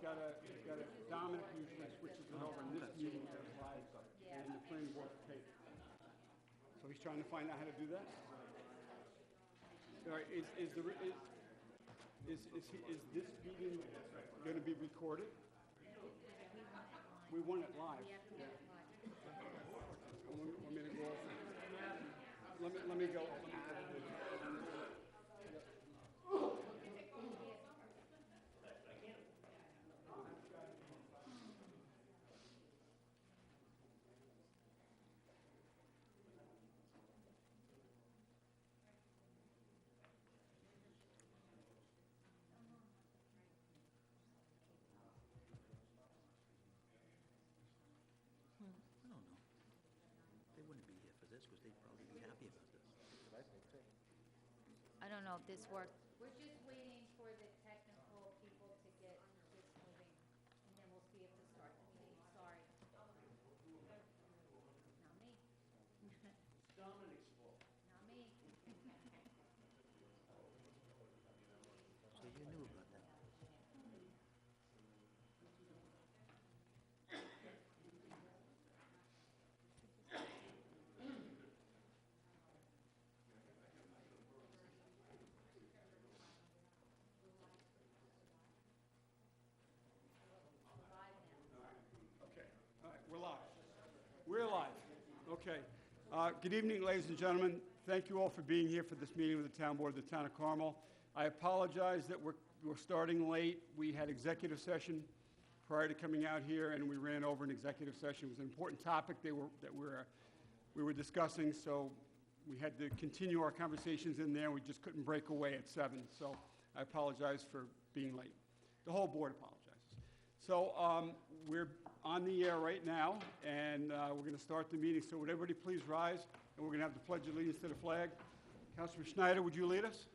Dominic usually switches it over, and this meeting goes live, and the planning board tape. So he's trying to find out how to do that? All right, is this meeting going to be recorded? We want it live. Yeah. Want me to go over? Let me go. I don't know. They wouldn't be here for this because they'd probably be happy about this. I don't know if this worked. We're just waiting for the technical people to get this moving, and then we'll see if to start the meeting. Sorry. Not me. Dominic's fault. Not me. So you knew about that. Okay, all right, we're live. We're live. Okay. Good evening, ladies and gentlemen. Thank you all for being here for this meeting with the Town Board of the Town of Carmel. I apologize that we're starting late. We had executive session prior to coming out here, and we ran over an executive session. It was an important topic that we were discussing, so we had to continue our conversations in there. We just couldn't break away at 7, so I apologize for being late. The whole board apologizes. So we're on the air right now, and we're going to start the meeting. So would everybody please rise, and we're going to have the Pledge of Allegiance to the flag. Councilman Schneider, would you lead us?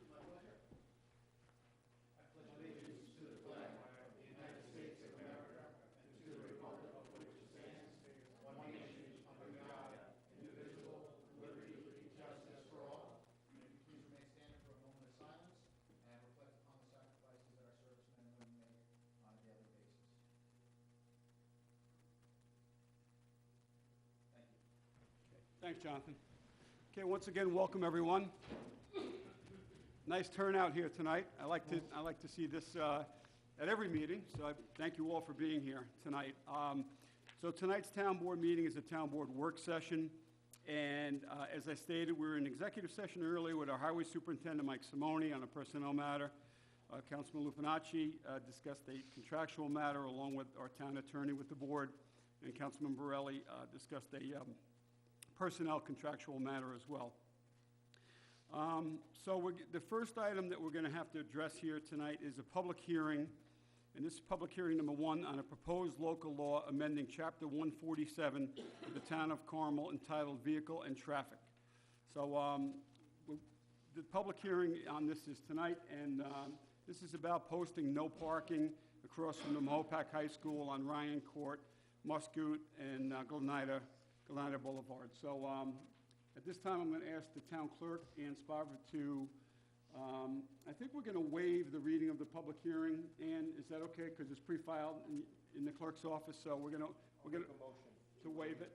Thanks, Jonathan. Okay, once again, welcome everyone. Nice turnout here tonight. I like to see this at every meeting, so I thank you all for being here tonight. So tonight's town board meeting is a town board work session, and as I stated, we were in executive session earlier with our highway superintendent, Mike Simone, on a personnel matter. Councilman Lupinacci discussed a contractual matter along with our town attorney with the board, and Councilman Borelli discussed a personnel contractual matter as well. So the first item that we're going to have to address here tonight is a public hearing, and this is public hearing number 1 on a proposed local law amending Chapter 147 of the Town of Carmel entitled Vehicle and Traffic. So the public hearing on this is tonight, and this is about posting no parking across from the Mahopac High School on Ryan Court, Muscoot, and Glenida Boulevard. So at this time, I'm going to ask the town clerk, Ann Spavra, to, I think we're going to waive the reading of the public hearing. Ann, is that okay? Because it's pre-filed in the clerk's office, so we're going to Make a motion to waive it.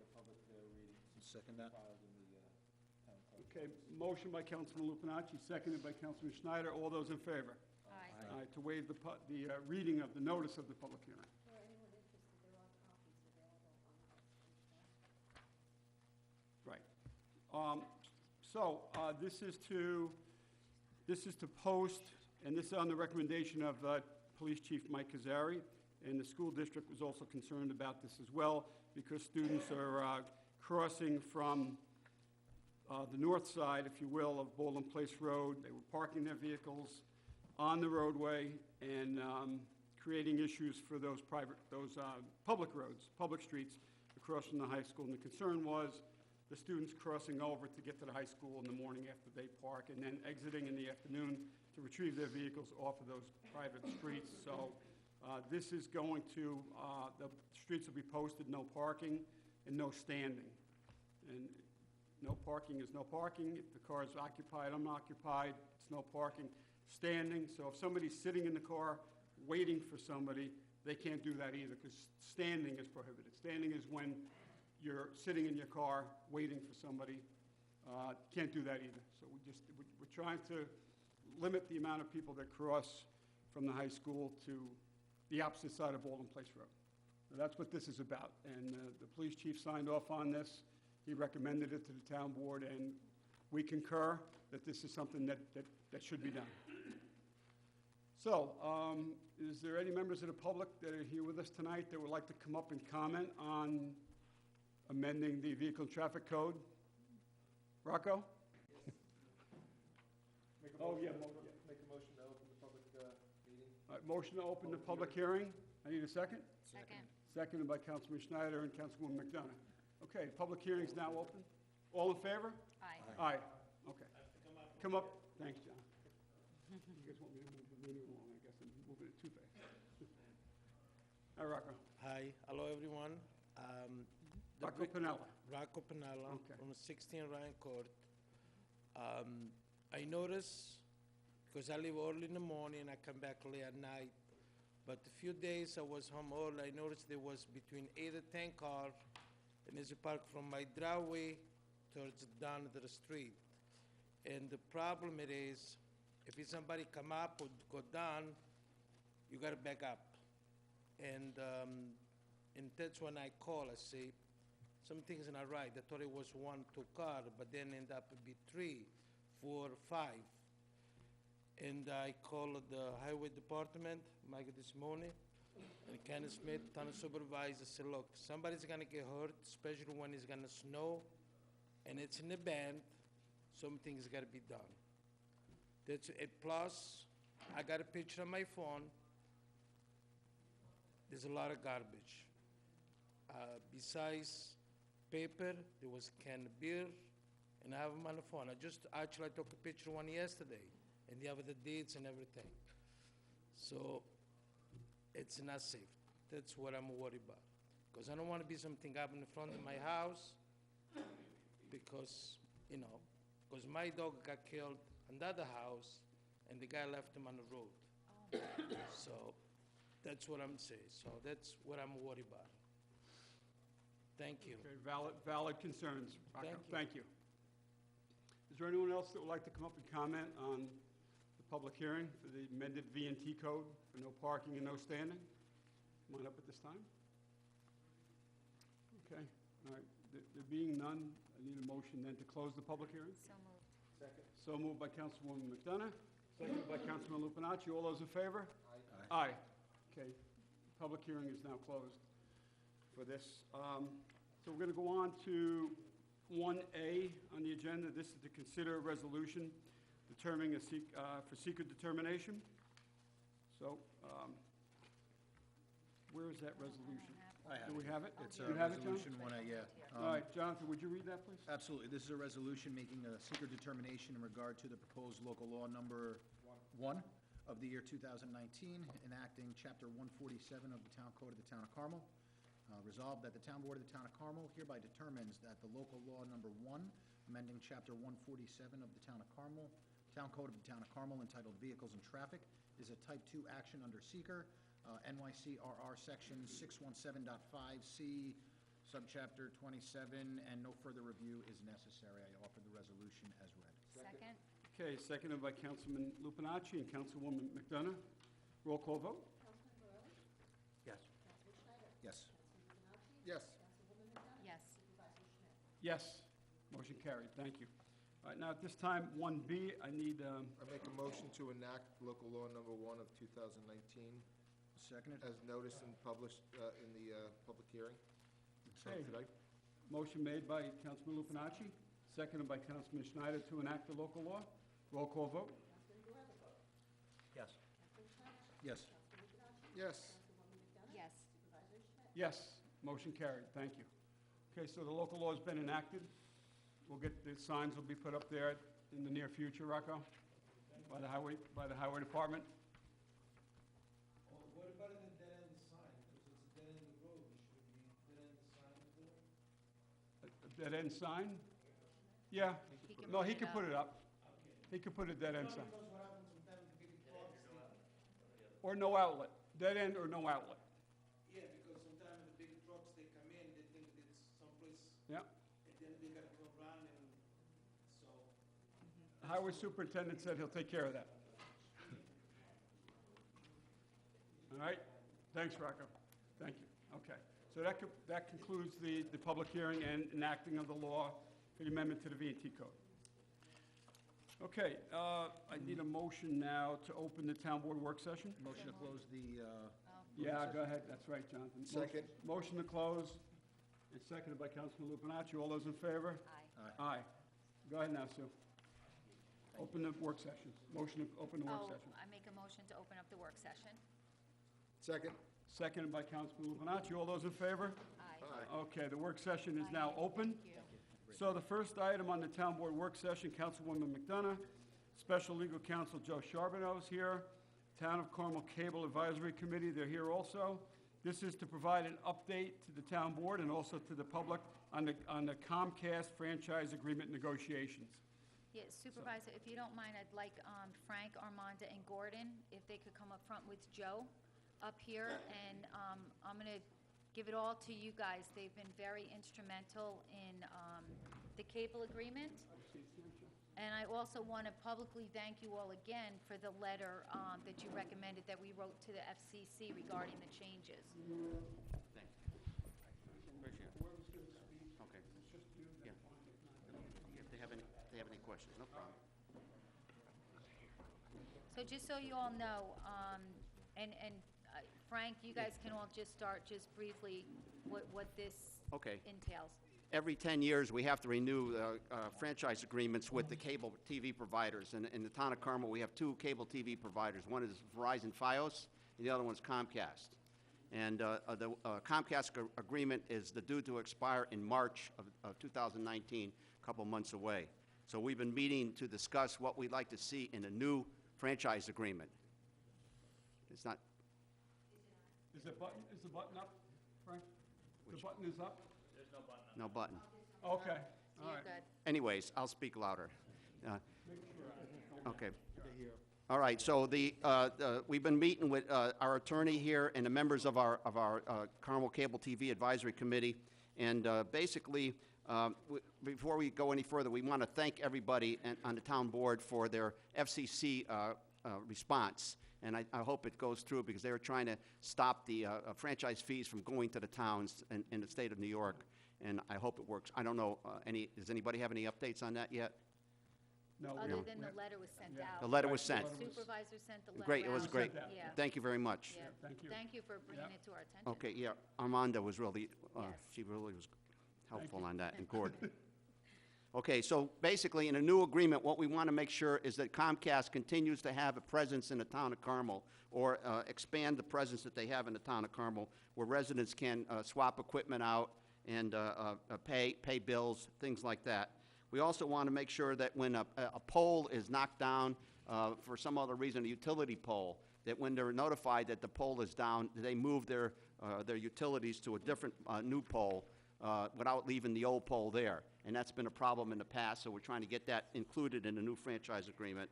the public reading. Second that. Filed in the town clerk. Okay, motion by Councilman Lupinacci, seconded by Councilman Schneider. All those in favor? Aye. Aye, to waive the reading of the notice of the public hearing. For anyone interested, there are copies available on the. Right. So this is to post, and this is on the recommendation of Police Chief Mike Kazari, and the school district was also concerned about this as well, because students are crossing from the north side, if you will, of Baldwin Place Road. They were parking their vehicles on the roadway and creating issues for those public roads, public streets across from the high school. And the concern was the students crossing over to get to the high school in the morning after they park, and then exiting in the afternoon to retrieve their vehicles off of those private streets. So this is going to, the streets will be posted, no parking and no standing. And no parking is no parking. If the car is occupied, unoccupied, it's no parking. Standing, so if somebody's sitting in the car waiting for somebody, they can't do that either, because standing is prohibited. Standing is when you're sitting in your car waiting for somebody. Can't do that either. So we're trying to limit the amount of people that cross from the high school to the opposite side of Baldwin Place Road. Now, that's what this is about, and the police chief signed off on this. He recommended it to the town board, and we concur that this is something that should be done. So, is there any members of the public that are here with us tonight that would like to come up and comment on amending the vehicle and traffic code? Rocco? Oh, yeah. Make a motion to open the public meeting. All right, motion to open the public hearing. I need a second. Second. Seconded by Councilman Schneider and Councilwoman McDonough. Okay, public hearing's now open. All in favor? Aye. Aye. Okay. Come up. Thanks, John. You guys want me to move the meeting along? I guess I'm moving it too fast. Hi, Rocco. Hi, hello everyone. The Rocco Pinella. Rocco Pinella Okay. from 16 Ryan Court. I notice, because I leave early in the morning, I come back late at night, but a few days I was home early, I noticed there was between 8 or 10 cars, and there's a park from my driveway towards down to the street. And the problem it is, if somebody come up or go down, you gotta back up. And that's when I call, I say, something's not right. I thought it was 1, 2 car, but then end up to be 3, 4, 5. And I called the highway department, Mike, this morning, and Ken Smith, town supervisor, said, look, somebody's gonna get hurt, especially when it's gonna snow, and it's in the band, something's gotta be done. That's it. Plus, I got a picture on my phone. There's a lot of garbage. Besides paper, there was canned beer, and I have them on the phone. I took a picture of one yesterday, and they have the dates and everything. So, it's not safe. That's what I'm worried about. Because I don't want to be something up in the front of my house, because, because my dog got killed in the other house, and the guy left him on the road. So, that's what I'm saying. So, that's what I'm worried about. Thank you. Okay, valid concerns, Rocco. Thank Thank you. you. Is there anyone else that would like to come up and comment on the public hearing for the amended V&T code for no parking and no standing? Come on up at this time. Okay, all right. There being none, I need a motion then to close the public hearing. So moved. Second. So moved by Councilwoman McDonough, seconded by Councilman Lupinacci. All those in favor? Aye. Aye. Okay, public hearing is now closed for this. So we're going to go on to 1A on the agenda. This is to consider a resolution determining for secret determination. So, where is that resolution? I have Do we it. have it? It's You a have it, John? resolution, yeah. All right, Jonathan, would you read that, please? Absolutely. This is a resolution making a secret determination in regard to the proposed local law number 1 of the year 2019, enacting Chapter 147 of the Town Code of the Town of Carmel. Resolved that the Town Board of the Town of Carmel hereby determines that the local law number 1, amending Chapter 147 of the Town of Carmel, Town Code of the Town of Carmel entitled Vehicles and Traffic, is a Type 2 action under seeker, NYCRR Section 617.5C, Subchapter 27, and no further review is necessary. I offer the resolution as read. Second. Okay, seconded by Councilman Lupinacci and Councilwoman McDonough. Roll call vote? Yes. Yes. Yes. Yes. Yes. Motion carried. Thank you. All right, now at this time, 1B, I need, I make a motion to enact local law number 1 of 2019 Seconded? as noticed and published in the public hearing. Okay. Today. motion made by Councilman Lupinacci, seconded by Councilman Schneider to enact the local law. Roll call vote? Yes. Yes. Yes. Yes. Yes. Motion carried. Thank you. Okay, so the local law has been enacted. We'll get, the signs will be put up there in the near future, Rocco, by the highway department. What about the dead-end sign? Because it's a dead-end road, there should be dead-end sign there? A dead-end sign? Yeah. No, he could put it up. He could put a dead-end sign. Because what happens sometimes the big trucks, or no outlet? Dead end or no outlet? Yeah, because sometimes the big trucks, they come in, they think it's someplace, Yeah? and then they gotta go around and, so. Highway superintendent said he'll take care of that. All right? Thanks, Rocco. Thank you. Okay. So that concludes the public hearing and enacting of the law for the amendment to the V&T code. Okay, I need a motion now to open the town board work session. Motion to close the, Yeah, go ahead. That's right, Jonathan. Second. Motion to close. It's seconded by Councilman Lupinacci. All those in favor? Aye. Aye. Go ahead now, Sue. Open the work session. Motion to open the work Oh, session. I make a motion to open up the work session. Second. Seconded by Councilman Lupinacci. All those in favor? Aye. Okay, the work session is now open. Thank you. So the first item on the town board work session, Councilwoman McDonough, Special Legal Counsel Joe Charbonneau is here, Town of Carmel Cable Advisory Committee, they're here also. This is to provide an update to the town board and also to the public on the Comcast franchise agreement negotiations. Yeah, Supervisor, if you don't mind, I'd like Frank, Armanda, and Gordon, if they could come up front with Joe up here, and I'm going to give it all to you guys. They've been very instrumental in the cable agreement. And I also want to publicly thank you all again for the letter that you recommended that we wrote to the FCC regarding the changes. Thanks. Appreciate it. Okay. Yeah. If they have any questions, no problem. So just so you all know, and Frank, you guys can all just start just briefly what this Okay. entails. Every 10 years, we have to renew franchise agreements with the cable TV providers. And in the town of Carmel, we have two cable TV providers. One is Verizon Fios, and the other one's Comcast. And the Comcast agreement is due to expire in March of 2019, a couple months away. So we've been meeting to discuss what we'd like to see in a new franchise agreement. It's not, Is the button up, Frank? The Which- button is up? no button. Okay, So all you're right. good. Anyways, I'll speak louder. Okay. All right, so we've been meeting with our attorney here and the members of our Carmel Cable TV Advisory Committee, and basically, before we go any further, we want to thank everybody on the town board for their FCC response, and I hope it goes through, because they were trying to stop the franchise fees from going to the towns in the state of New York, and I hope it works. I don't know, does anybody have any updates on that yet? No, Other we- than the letter was sent Yeah. out. The letter was sent. Supervisor sent the letter out. Great, it was great. that. Yeah. Thank you very much. Yeah. Thank you. Thank you for bringing Yeah. it to our attention. Okay, yeah, Armanda was really, Yes. she really was helpful you. on that, and Gordon. Okay, so basically, in a new agreement, what we want to make sure is that Comcast continues to have a presence in the town of Carmel, or expand the presence that they have in the town of Carmel, where residents can swap equipment out and pay bills, things like that. We also want to make sure that when a pole is knocked down for some other reason, a utility pole, that when they're notified that the pole is down, they move their utilities to a different new pole without leaving the old pole there. And that's been a problem in the past, so we're trying to get that included in the new franchise agreement.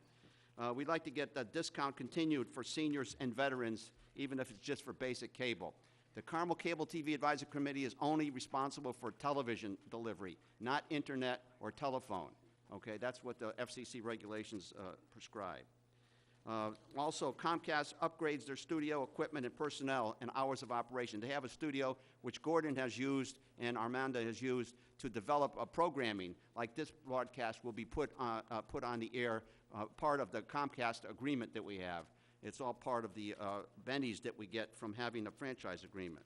We'd like to get the discount continued for seniors and veterans, even if it's just for basic cable. The Carmel Cable TV Advisory Committee is only responsible for television delivery, not internet or telephone. Okay, that's what the FCC regulations prescribe. Also, Comcast upgrades their studio equipment and personnel and hours of operation. They have a studio which Gordon has used and Armanda has used to develop a programming like this broadcast will be put on the air, part of the Comcast agreement that we have. It's all part of the bennies that we get from having a franchise agreement.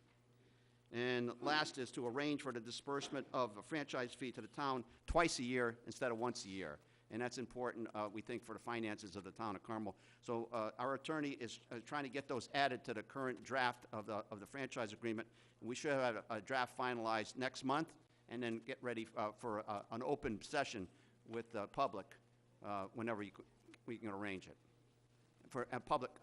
And last is to arrange for the disbursement of a franchise fee to the town twice a year instead of once a year. And that's important, we think, for the finances of the town of Carmel. So our attorney is trying to get those added to the current draft of the franchise agreement. And we should have a draft finalized next month, and then get ready for an open session with the public whenever we can arrange it, for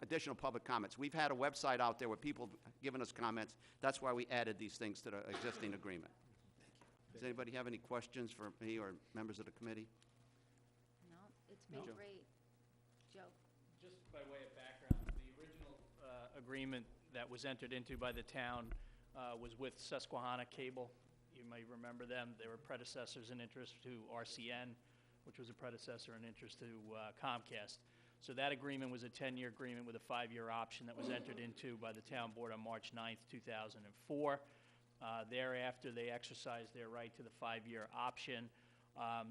additional public comments. We've had a website out there where people have given us comments. That's why we added these things to the existing agreement. Does anybody have any questions for me or members of the committee? No, it's been Joe. great. Joe? Just by way of background, the original agreement that was entered into by the town was with Susquehanna Cable. You may remember them. They were predecessors in interest to RCN, which was a predecessor in interest to Comcast. So that agreement was a 10-year agreement with a 5-year option that was entered into by the town board on March 9th, 2004. Thereafter, they exercised their right to the 5-year option.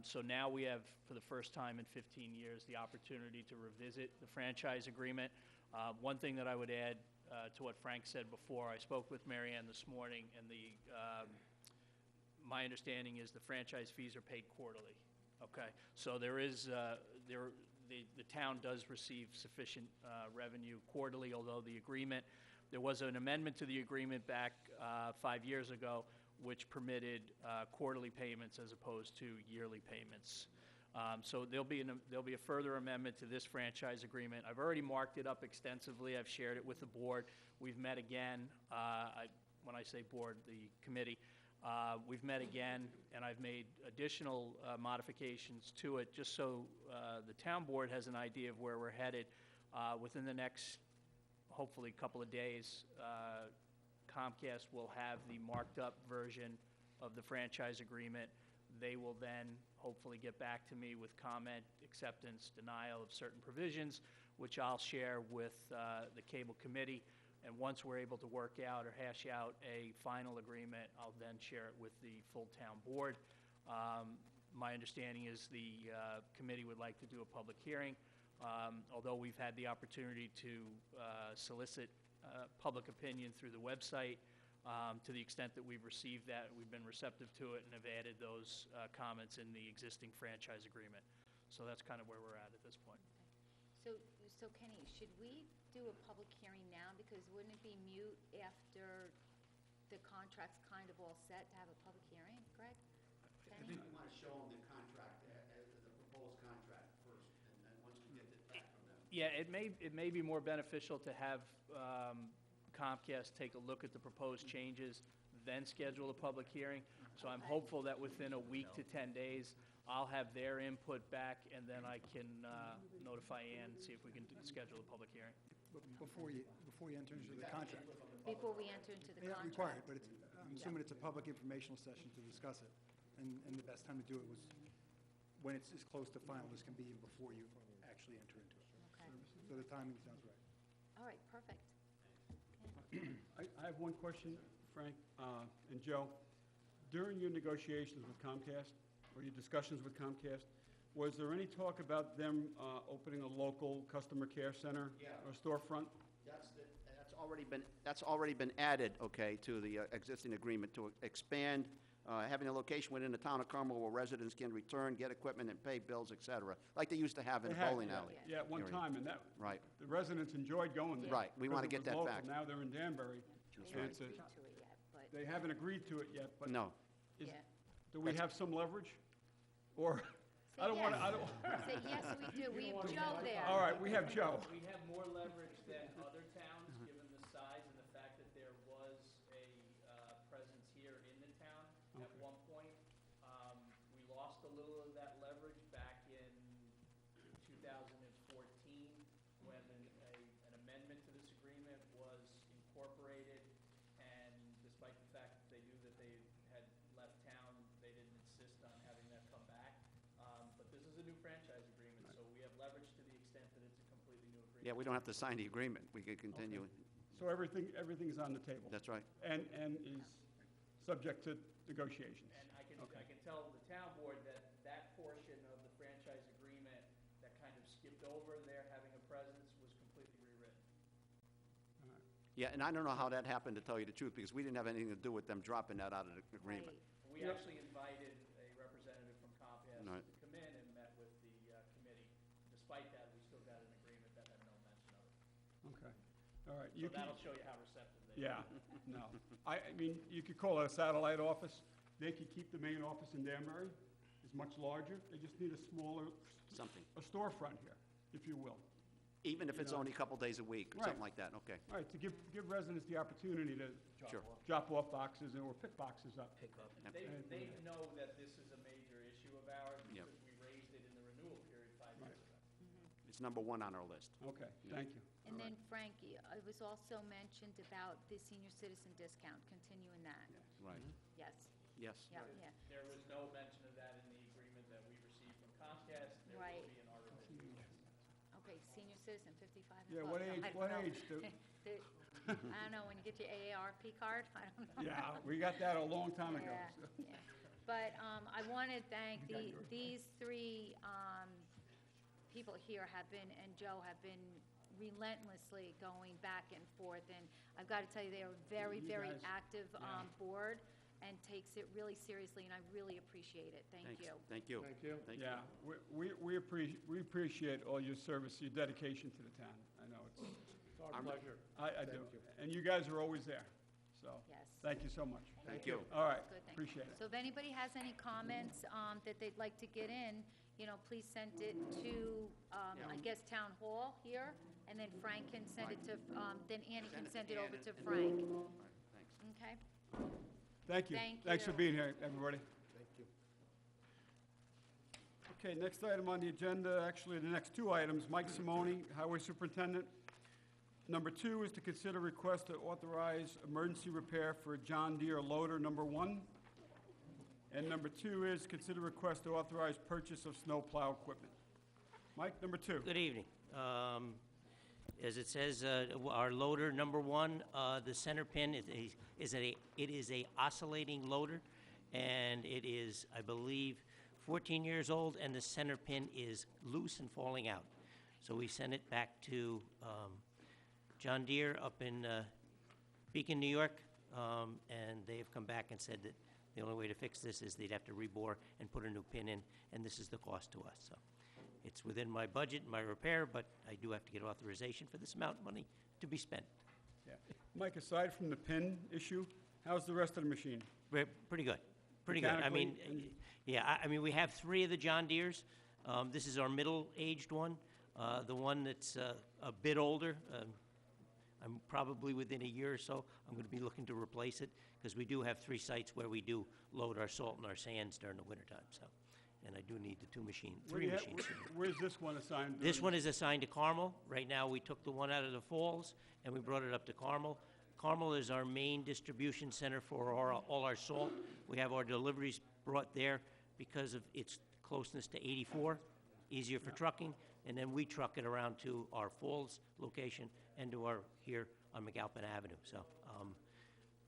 So now we have, for the first time in 15 years, the opportunity to revisit the franchise agreement. One thing that I would add to what Frank said before, I spoke with Mary Ann this morning, and my understanding is the franchise fees are paid quarterly. Okay, so there is, the town does receive sufficient revenue quarterly, although the agreement, there was an amendment to the agreement back 5 years ago, which permitted quarterly payments as opposed to yearly payments. So there'll be a further amendment to this franchise agreement. I've already marked it up extensively. I've shared it with the board. We've met again. When I say board, the committee. We've met again, and I've made additional modifications to it, just so the town board has an idea of where we're headed. Within the next, hopefully, couple of days, Comcast will have the marked-up version of the franchise agreement. They will then hopefully get back to me with comment, acceptance, denial of certain provisions, which I'll share with the cable committee. And once we're able to work out or hash out a final agreement, I'll then share it with the full town board. My understanding is the committee would like to do a public hearing. Although we've had the opportunity to solicit public opinion through the website, to the extent that we've received that, we've been receptive to it and have added those comments in the existing franchise agreement. So that's kind of where we're at this point. So Kenny, should we do a public hearing now? Because wouldn't it be moot after the contract's kind of all set to have a public hearing, Greg? I think we want to show them the contract, the proposed contract first, and then once we get it back from them. Yeah, it may be more beneficial to have Comcast take a look at the proposed changes, then schedule a public hearing. So I'm hopeful that within a week to 10 days, I'll have their input back, and then I can notify Ann and see if we can schedule a public hearing. But before you enter into the contract. Before we enter into the They're not required, contract? but I'm assuming it's a public informational session to discuss it. And the best time to do it was when it's as close to final as can be and before you actually enter into it. Okay. So the timing sounds right. All right, perfect. I have one question, Frank and Joe. During your negotiations with Comcast, or your discussions with Comcast, was there any talk about them opening a local customer care center or storefront? That's already been added, okay, to the existing agreement to expand, having a location within the town of Carmel where residents can return, get equipment, and pay bills, et cetera, like they used to have in They the had, bowling yeah. alley. Yeah, at one area. time, and that, Right. the residents enjoyed going there. Right, we because wanna it get was that local. back. Now they're in Danbury. We So haven't it's a- agreed to it yet, but, They haven't agreed to it yet, but No. is- yeah. do we have some leverage? Or, I don't want to, I don't, Say, yes, we do. We have Joe there. all right, we have Joe. We have more leverage than other towns, given the size and the fact that there was a presence here in the town at one point. We lost a little of that leverage back in 2014, when an amendment to this agreement was incorporated, and despite the fact that they knew that they had left town, they didn't insist on having that come back. But this is a new franchise agreement, so we have leverage to the extent that it's a completely new agreement. Yeah, we don't have to sign the agreement. We could continue. So everything's on the table. That's right. And is subject to negotiations. And I Okay. can tell the town board that that portion of the franchise agreement that kind of skipped over their having a presence was completely rewritten. Yeah, and I don't know how that happened, to tell you the truth, because we didn't have anything to do with them dropping that out of the agreement. Right. We Yep. actually invited a representative from Comcast Right. to come in and met with the committee. Despite that, we still got an agreement that had no mention of it. Okay, all right. So You can- that'll show you how receptive they are. Yeah, no. I mean, you could call it a satellite office. They could keep the main office in Danbury. It's much larger. They just need a smaller, Something. a storefront here, if you will. Even if You it's know. only a couple days a week, or Right. something like that, okay. All right, to give residents the opportunity to Sure. drop off boxes or pick boxes up. They know that this is a major issue of ours Yep. because we raised it in the renewal period 5 years ago. it's number one on our list. Okay, thank you. And then Frankie, it was also mentioned about the senior citizen discount, continuing that. Right. Yes, Yes. yeah, yeah. There was no mention of that in the agreement that we received from Comcast. There will Right. be in our revision. Okay, senior citizen, 55 and Yeah, above. what so age, I don't what know. age do? I don't know, when you get your AARP card, I don't know. Yeah, we got that a long time ago. Yeah, so. yeah. But I want to thank You got yours. these three people here have been, and Joe have been relentlessly going back and forth. And I've got to tell you, they are a very, You very guys- active yeah. board and takes it really seriously, and I really appreciate it. Thank Thanks. you. Thank you. Thank you. Thank you. Yeah, we appreciate all your service, your dedication to the town. I know it's, It's our pleasure. I do. Thank you. And you guys are always there, so. Yes. Thank you so much. Thank you. All right, Good, thank you. appreciate it. So if anybody has any comments that they'd like to get in, please send it to, I guess, Town Hall here, and then Frank can send it to, then Annie can send it over to Frank. Thanks. Okay? Thank you. Thank Thanks for you. being here, everybody. Thank you. Okay, next item on the agenda, actually, the next two items, Mike Simone, Highway Superintendent. Number 2 is to consider request to authorize emergency repair for John Deere loader number 1. And number 2 is consider request to authorize purchase of snow plow equipment. Mike, number 2. Good evening. As it says, our loader number 1, the center pin is a oscillating loader, and it is, I believe, 14 years old, and the center pin is loose and falling out. So we sent it back to John Deere up in Beacon, New York, and they have come back and said that the only way to fix this is they'd have to rebore and put a new pin in, and this is the cost to us. So it's within my budget, my repair, but I do have to get authorization for this amount of money to be spent. Yeah. Mike, aside from the pin issue, how's the rest of the machine? Pretty good, pretty good. I mean, Mechanically, and- yeah, I mean, we have 3 of the John Deeres. This is our middle-aged one. The one that's a bit older, I'm probably within a year or so, I'm going to be looking to replace it, because we do have 3 sites where we do load our salt and our sands during the wintertime, so. And I do need the 3 Where do you have- machines. Where's this one assigned? This one is assigned to Carmel. Right now, we took the one out of the Falls, and we brought it up to Carmel. Carmel is our main distribution center for all our salt. We have our deliveries brought there because of its closeness to 84, easier for trucking, and then we truck it around to our Falls location and to our, here on McAlpin Avenue. So,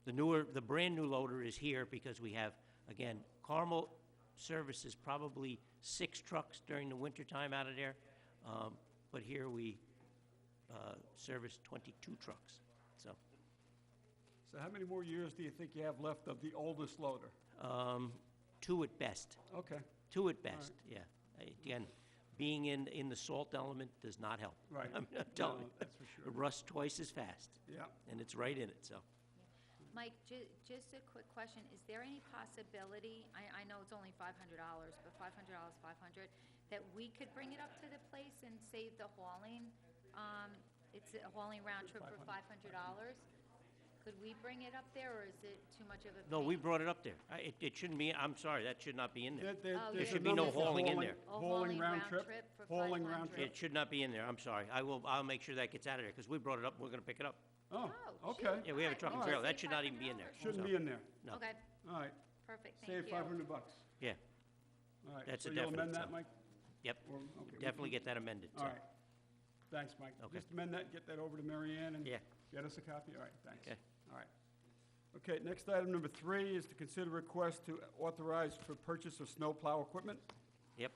the brand-new loader is here because we have, again, Carmel services probably 6 trucks during the wintertime out of there, but here we service 22 trucks, so. So how many more years do you think you have left of the oldest loader? 2 at best. Okay, 2 at best, yeah. Again, being in the salt element does not help. right. I'm telling No, you. that's for sure. It rusts twice as fast, Yeah. and it's right in it, so. Mike, just a quick question. Is there any possibility, I know it's only $500, but $500, $500, that we could bring it up to the place and save the hauling? It's a hauling round trip for $500. Could we bring it up there, or is it too much of a pain? No, we brought it up there. It shouldn't be, I'm sorry, that should not be in there. Oh, There's yeah. a Should be no number for hauling in there. Oh, Hauling round trip? for Hauling round 500. trip? It should not be in there, I'm sorry. I'll make sure that gets out of there, because we brought it up, we're gonna pick it up. Oh, Oh, okay. shoot. Yeah, we have a Alright, truck and well, trailer. save That should not even be in there. $500. Shouldn't be in there. No. Okay, All right, perfect, thank save you. $500. Yeah, All right. That's a So you'll amend definite, that, so. Mike? yep, Or- okay, we definitely can- get that amended, so. All right. Thanks, Mike. Okay. Just amend that, get that over to Mary Ann, and Yeah. get us a copy? All right, thanks. Okay. All right. Okay, next item, number 3, is to consider request to authorize for purchase of snowplow equipment. Yep.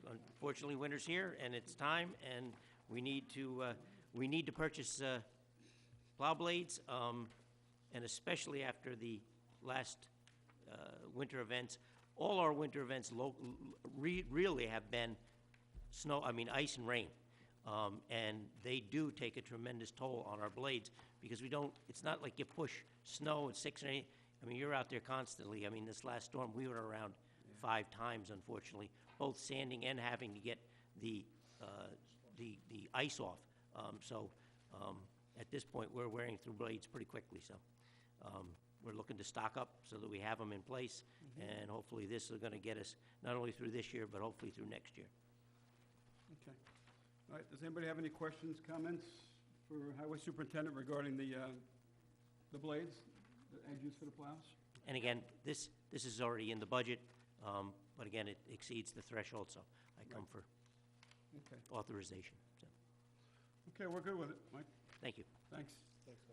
Unfortunately, winter's here, and it's time, and we need to purchase plow blades, and especially after the last winter events. All our winter events really have been ice and rain. And they do take a tremendous toll on our blades, because it's not like you push snow and 6 or 8. I mean, you're out there constantly. I mean, this last storm, we were around 5 times, unfortunately, both sanding and having to get the ice off. At this point, we're wearing through blades pretty quickly, so we're looking to stock up so that we have them in place, and hopefully this is going to get us not only through this year, but hopefully through next year. Okay. All right, does anybody have any questions, comments for Highway Superintendent regarding the blades, the edges for the plows? And again, this is already in the budget, but again, it exceeds the threshold, so I come for Okay. authorization. So, Okay, we're good with it, Mike. thank you. Thanks.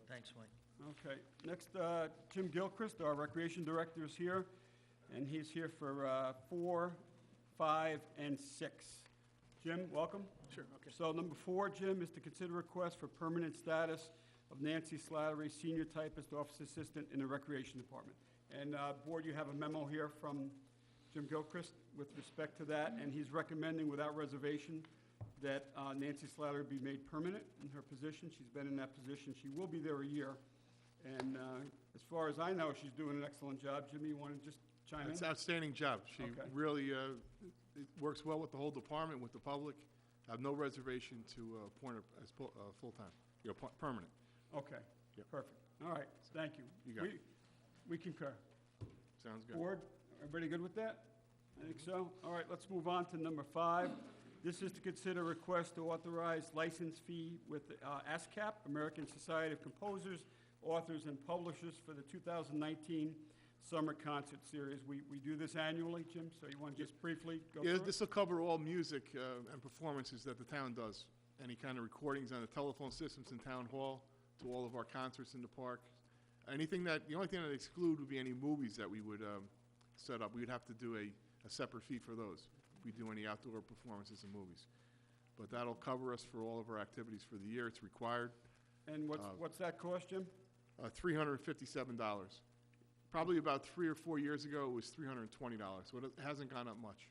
Thanks, Mike. Okay, next, Jim Gilchrist, our Recreation Director, is here, and he's here for 4, 5, and 6. Jim, welcome. Sure, okay. So number 4, Jim, is to consider request for permanent status of Nancy Slattery, Senior Typist Office Assistant in the Recreation Department. And, Board, you have a memo here from Jim Gilchrist with respect to that, and he's recommending without reservation that Nancy Slattery be made permanent in her position. She's been in that position. She will be there a year. And as far as I know, she's doing an excellent job. Jimmy, you want to just chime in? It's an outstanding job. She Okay. really it works well with the whole department, with the public. I have no reservation to appoint her as full-time, permanent. Okay, Yep. perfect. All right, thank you. You got it. We concur. Sounds good. Board, everybody good with that? I think so. All right, let's move on to number 5. This is to consider request to authorize license fee with ASCAP, American Society of Composers, Authors, and Publishers for the 2019 Summer Concert Series. We do this annually, Jim, so you want to just briefly go Yeah, through it? this will cover all music and performances that the town does. Any kind of recordings on the telephone systems in Town Hall, to all of our concerts in the park. The only thing that exclude would be any movies that we would set up. We would have to do a separate fee for those, if we do any outdoor performances and movies. But that'll cover us for all of our activities for the year. It's required. And what's that cost, Jim? $357. Probably about 3 or 4 years ago, it was $320, so it hasn't gone up much.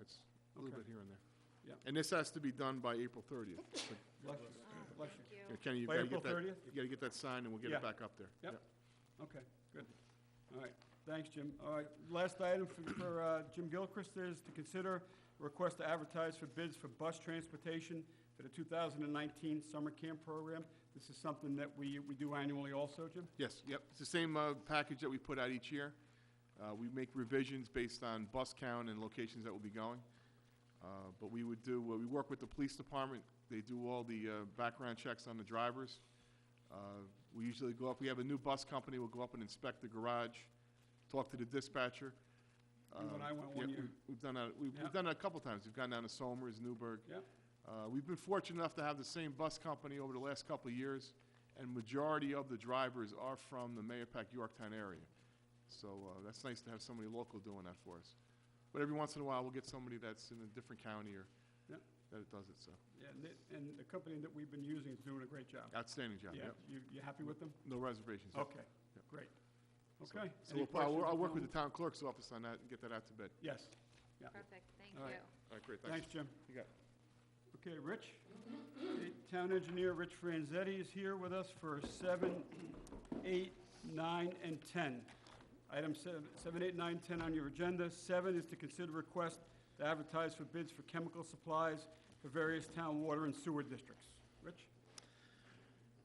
It's a little Okay. bit here and there. Yeah. And this has to be done by April 30th. So, Bless you. Bless you. Thank you. Kenny, you've By got to April get that, 30th? you got to get that signed, and we'll get Yeah. it back up there. Yep. Okay, good. All right, thanks, Jim. All right, last item for Jim Gilchrist is to consider a request to advertise for bids for bus transportation for the 2019 summer camp program. This is something that we do annually also, Jim? Yes, yep. It's the same package that we put out each year. We make revisions based on bus count and locations that will be going. But we work with the police department. They do all the background checks on the drivers. We usually go up, we have a new bus company, we'll go up and inspect the garage, talk to the dispatcher. You and I went one Yeah, year. We've done that, we've Yeah. done that a couple times. We've gone down to Somers, Newburgh. Yeah, We've been fortunate enough to have the same bus company over the last couple of years, and majority of the drivers are from the Mayapack, Yorktown area. So that's nice to have somebody local doing that for us. But every once in a while, we'll get somebody that's in a different county or Yeah. that does it, so. yeah, and the company that we've been using is doing a great job. Outstanding job, Yeah, yep. you happy with them? No reservations. yep. Okay, Yep. great. So- Okay. So Any I'll work with questions? the town clerk's office on that and get that out to bid. Yes, yeah. Perfect, thank All right. you. All right, great, Thanks, Jim. You got it. Okay, Rich? Okay, Town Engineer Rich Franzetti is here with us for 7, 8, 9, and 10. Item 7, 8, 9, 10 on your agenda. 7 is to consider request to advertise for bids for chemical supplies for various town water and sewer districts. Rich?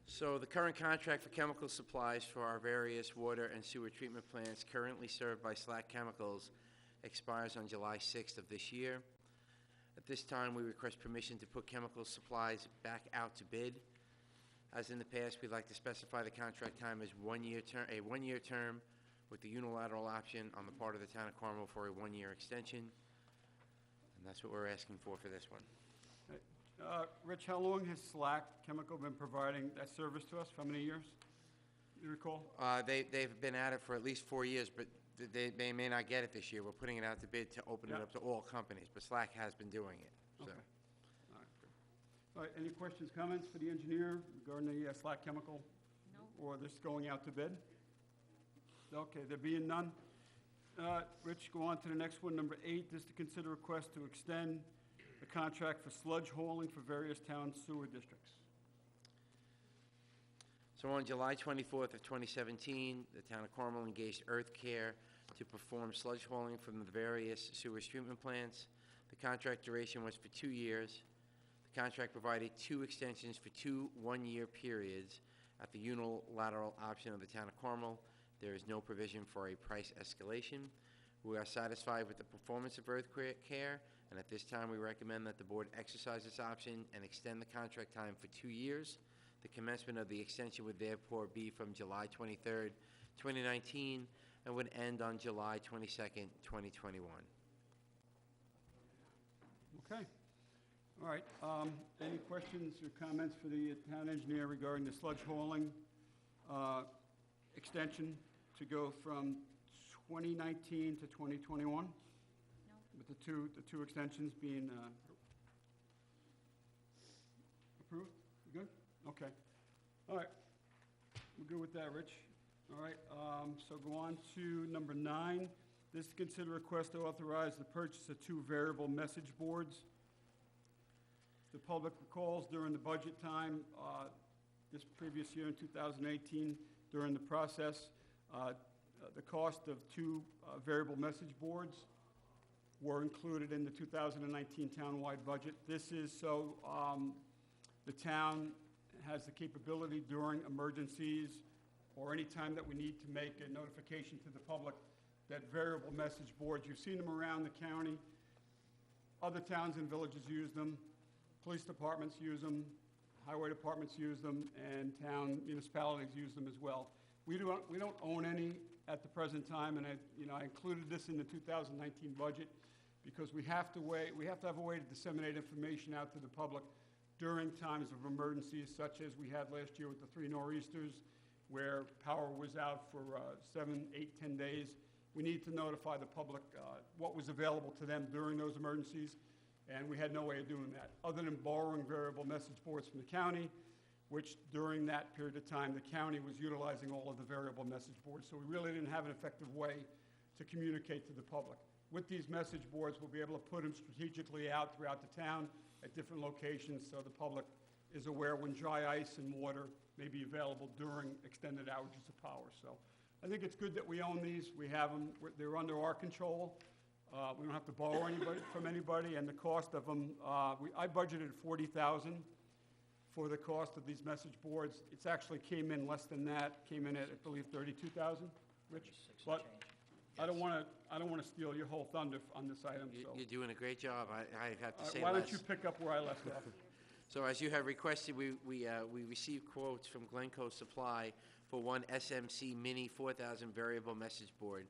So the current contract for chemical supplies for our various water and sewer treatment plants currently served by Slack Chemicals expires on July 6th of this year. At this time, we request permission to put chemical supplies back out to bid. As in the past, we'd like to specify the contract time as a one-year term with the unilateral option on the part of the town of Carmel for a one-year extension. And that's what we're asking for this one. Rich, how long has Slack Chemical been providing that service to us? For how many years? You recall? They've been at it for at least 4 years, but they may not get it this year. We're putting it out to bid to open it Yeah. up to all companies, but Slack has been doing it, so. Okay. All right, good. All right, any questions, comments for the engineer regarding the Slack Chemical? No. Or this going out to bid? Okay, there being none. Rich, go on to the next one. Number 8 is to consider request to extend the contract for sludge hauling for various town sewer districts. So on July 24th of 2017, the town of Carmel engaged Earth Care to perform sludge hauling from the various sewage treatment plants. The contract duration was for 2 years. The contract provided 2 extensions for 2 one-year periods at the unilateral option of the town of Carmel. There is no provision for a price escalation. We are satisfied with the performance of Earth Care And at this time, we recommend that the board exercise this option and extend the contract time for 2 years. The commencement of the extension would therefore be from July 23rd, 2019, and would end on July 22nd, 2021. Okay. All right. Any questions or comments for the town engineer regarding the sludge hauling extension to go from 2019 to 2021? No. With the two extensions being approved? You good? Okay. All right. We're good with that, Rich. All right, so go on to number 9. This is consider request to authorize the purchase of 2 variable message boards. The public recalls during the budget time, this previous year in 2018, during the process, the cost of 2 variable message boards were included in the 2019 townwide budget. This is so the town has the capability during emergencies or any time that we need to make a notification to the public that variable message boards, you've seen them around the county. Other towns and villages use them. Police departments use them. Highway departments use them, and town municipalities use them as well. We don't own any at the present time, and I included this in the 2019 budget because we have to have a way to disseminate information out to the public during times of emergencies, such as we had last year with the 3 nor'easters, where power was out for 7, 8, 10 days. We need to notify the public what was available to them during those emergencies, and we had no way of doing that, other than borrowing variable message boards from the county, which during that period of time, the county was utilizing all of the variable message boards, so we really didn't have an effective way to communicate to the public. With these message boards, we'll be able to put them strategically out throughout the town at different locations so the public is aware when dry ice and water may be available during extended outages of power. So I think it's good that we own these. We have them. They're under our control. We don't have to borrow from anybody, and the cost of them, I budgeted $40,000 for the cost of these message boards. It's actually came in less than that, came in at, I believe, $32,000, Rich? But I don't want to steal your whole thunder on this item, so. You're doing a great job. I have to say Why less. don't you pick up where I left off? So as you have requested, we received quotes from Glencoe Supply for one SMC Mini 4000 variable message board.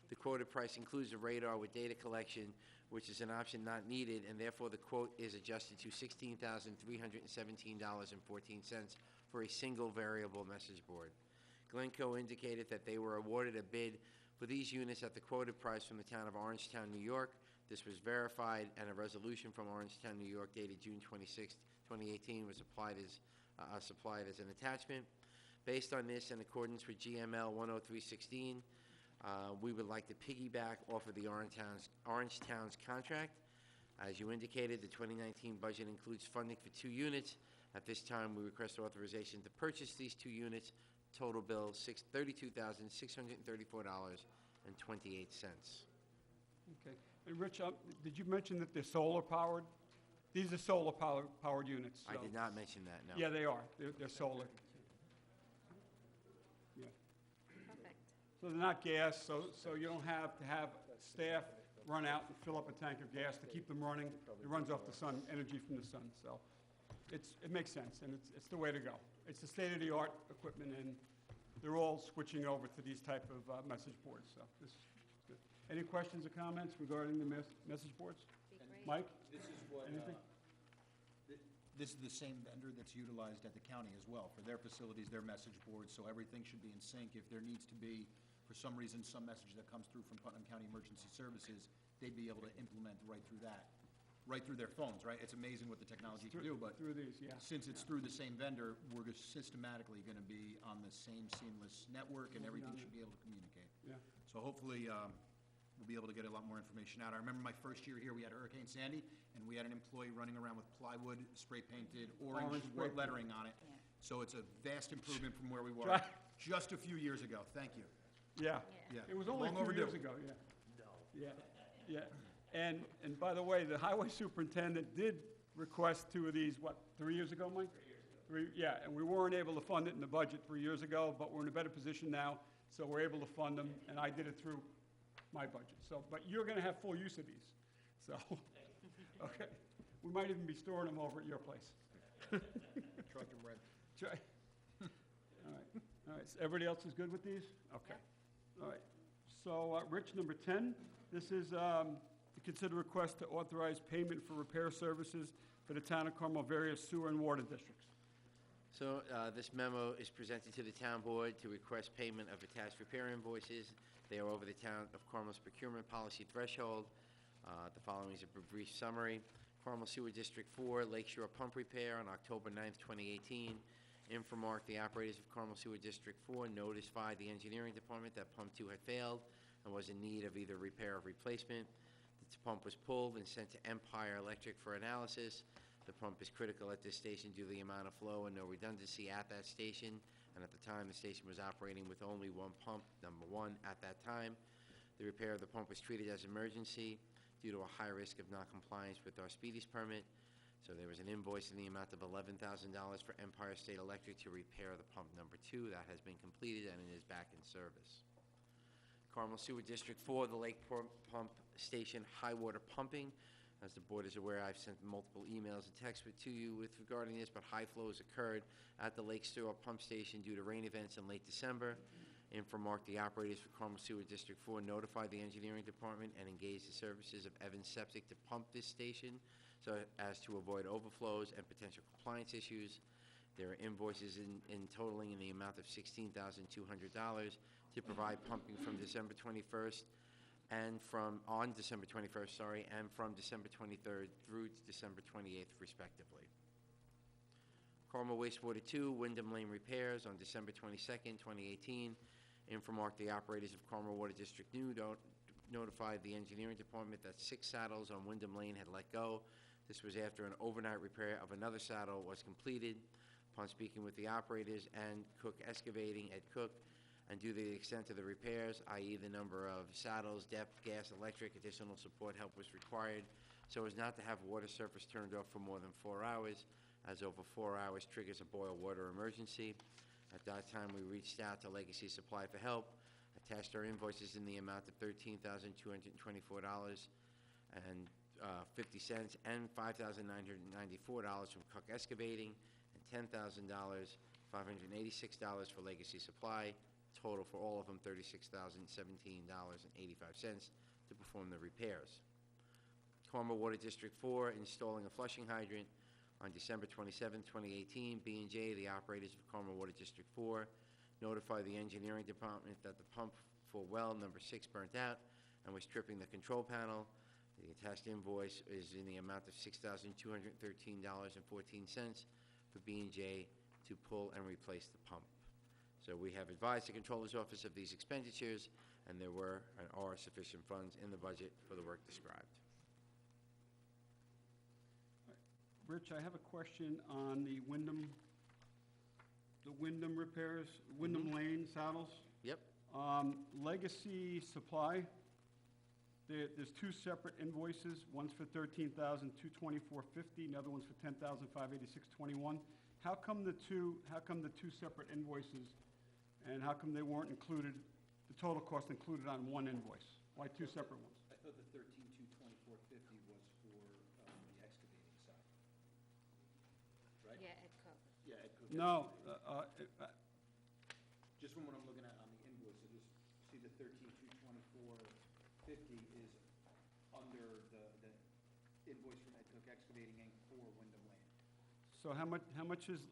The quoted price includes a radar with data collection, which is an option not needed, and therefore the quote is adjusted to $16,317.14 for a single variable message board. Glencoe indicated that they were awarded a bid for these units at the quoted price from the town of Orangetown, New York. This was verified, and a resolution from Orangetown, New York, dated June 26, 2018, was supplied as an attachment. Based on this, in accordance with GML 10316, we would like to piggyback off of the Orangetown's contract. As you indicated, the 2019 budget includes funding for 2 units. At this time, we request authorization to purchase these 2 units. Total bill $32,634.28. Okay. And Rich, did you mention that they're solar powered? These are solar powered units. I so- did not mention that, no. Yeah, they are. They're solar. Yeah. Perfect. So they're not gas, so you don't have to have staff run out and fill up a tank of gas to keep them running. It runs off the sun, energy from the sun, so it makes sense, and it's the way to go. It's the state-of-the-art equipment, and they're all switching over to these type of message boards, so this is good. Any questions or comments regarding the message boards? Be great. Mike? This is what, Anything? this is the same vendor that's utilized at the county as well, for their facilities, their message boards, so everything should be in sync. If there needs to be, for some reason, some message that comes through from Putnam County Emergency Services, they'd be able to implement right through that, right through their phones, right? It's amazing what the technology can do, but Through these, yeah. since it's through the same vendor, we're just systematically gonna be on the same seamless network, and everything should be able to communicate. Yeah. So hopefully, we'll be able to get a lot more information out. I remember my first year here, we had Hurricane Sandy, and we had an employee running around with plywood, spray-painted, orange Orange spray paint. lettering on it. Yeah. So it's a vast improvement from where we were Try- just a few years ago. Thank you. Yeah. Yeah. It was only Long 2 overdue. years ago, yeah. No. Yeah. And by the way, the highway superintendent did request 2 of these, 3 years ago, Mike? 3 years ago. Yeah, and we weren't able to fund it in the budget 3 years ago, but we're in a better position now, so we're able to fund them, and I did it through my budget. So, but you're gonna have full use of these, so. Okay. We might even be storing them over at your place. Truck and rent. Try. All right, so everybody else is good with these? Okay. All right. So, Rich, number 10, this is to consider request to authorize payment for repair services for the town of Carmel various sewer and water districts. So this memo is presented to the town board to request payment of attached repair invoices. They are over the town of Carmel's procurement policy threshold. The following is a brief summary. Carmel Sewer District 4, Lakeshore Pump Repair on October 9th, 2018. Infomark, the operators of Carmel Sewer District 4 notified the engineering department that Pump 2 had failed and was in need of either repair or replacement. The pump was pulled and sent to Empire Electric for analysis. The pump is critical at this station due to the amount of flow and no redundancy at that station. And at the time, the station was operating with only one pump, number one, at that time. The repair of the pump was treated as emergency due to a high risk of noncompliance with our speedies permit. So there was an invoice in the amount of $11,000 for Empire State Electric to repair the pump number 2. That has been completed and it is back in service. Carmel Sewer District 4, the Lake Pump Station high water pumping. As the board is aware, I've sent multiple emails and texts to you with regarding this, but high flows occurred at the Lake Sewer Pump Station due to rain events in late December. Infomark, the operators for Carmel Sewer District 4, notified the engineering department and engaged the services of Evans Septic to pump this station so as to avoid overflows and potential compliance issues. There are invoices in totaling in the amount of $16,200 to provide pumping from December 21st and on December 21st, and from December 23rd through December 28th, respectively. Carmel Wastewater 2, Wyndham Lane repairs on December 22nd, 2018. Infomark, the operators of Carmel Water District notified the engineering department that 6 saddles on Wyndham Lane had let go. This was after an overnight repair of another saddle was completed. Upon speaking with the operators and Cook Excavating at Cook, and due to the extent of the repairs, i.e. the number of saddles, depth, gas, electric, additional support help was required so as not to have water surface turned off for more than 4 hours, as over 4 hours triggers a boil water emergency. At that time, we reached out to Legacy Supply for help, attached our invoices in the amount of $13,224 and 50 cents and $5,994 from Cook Excavating and $10,000, $586 for Legacy Supply. Total for all of them, $36,017.85 to perform the repairs. Carmel Water District 4 installing a flushing hydrant on December 27, 2018. B&J, the operators of Carmel Water District 4, notified the engineering department that the pump for well number 6 burnt out and was tripping the control panel. The attached invoice is in the amount of $6,213.14 for B&J to pull and replace the pump. So we have advised the Controller's Office of these expenditures, and there were and are sufficient funds in the budget for the work described. Rich, I have a question on the Wyndham repairs, Wyndham Lane saddles. Yep. Legacy Supply, there's 2 separate invoices. One's for $13,224.50, another one's for $10,586.21. How come the two separate invoices, and how come they weren't included, the total cost included on one invoice? Why 2 separate ones? I thought the 13,224.50 was for the excavating side. Right? Yeah, Ed Cook. Yeah, Ed Cook. No, Just from what I'm looking at on the invoice, I just see the 13,224.50 is under the invoice from Ed Cook Excavating Inc. for Wyndham Lane. so how much is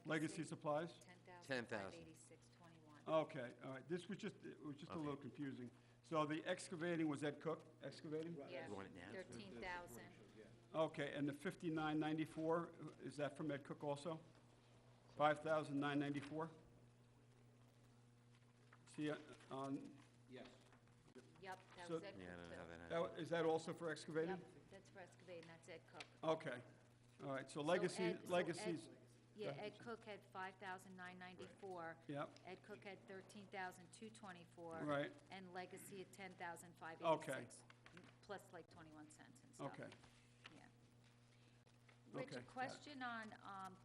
Legacy Supplies? $10,000. $10,586.21. Okay, all right, it was just a little confusing. So the excavating was Ed Cook Excavating? Yeah, You want it now? 13,000. Okay, and the $59.94, is that from Ed Cook also? $5,994? See, on, Yes. Yep, that So- was Ed Cook. Yeah, I don't too. have that. is that also for excavating? Yep, that's for excavating, that's Ed Cook. Okay, all right, so So Legacy, Ed- so Legacy's, Yeah, Ed Cook had 5,994. yep, Ed Cook had 13,224. right, And Legacy at 10,586. Okay. Plus like 21 cents and stuff. okay. Yeah. Rich, Okay, a got it. question on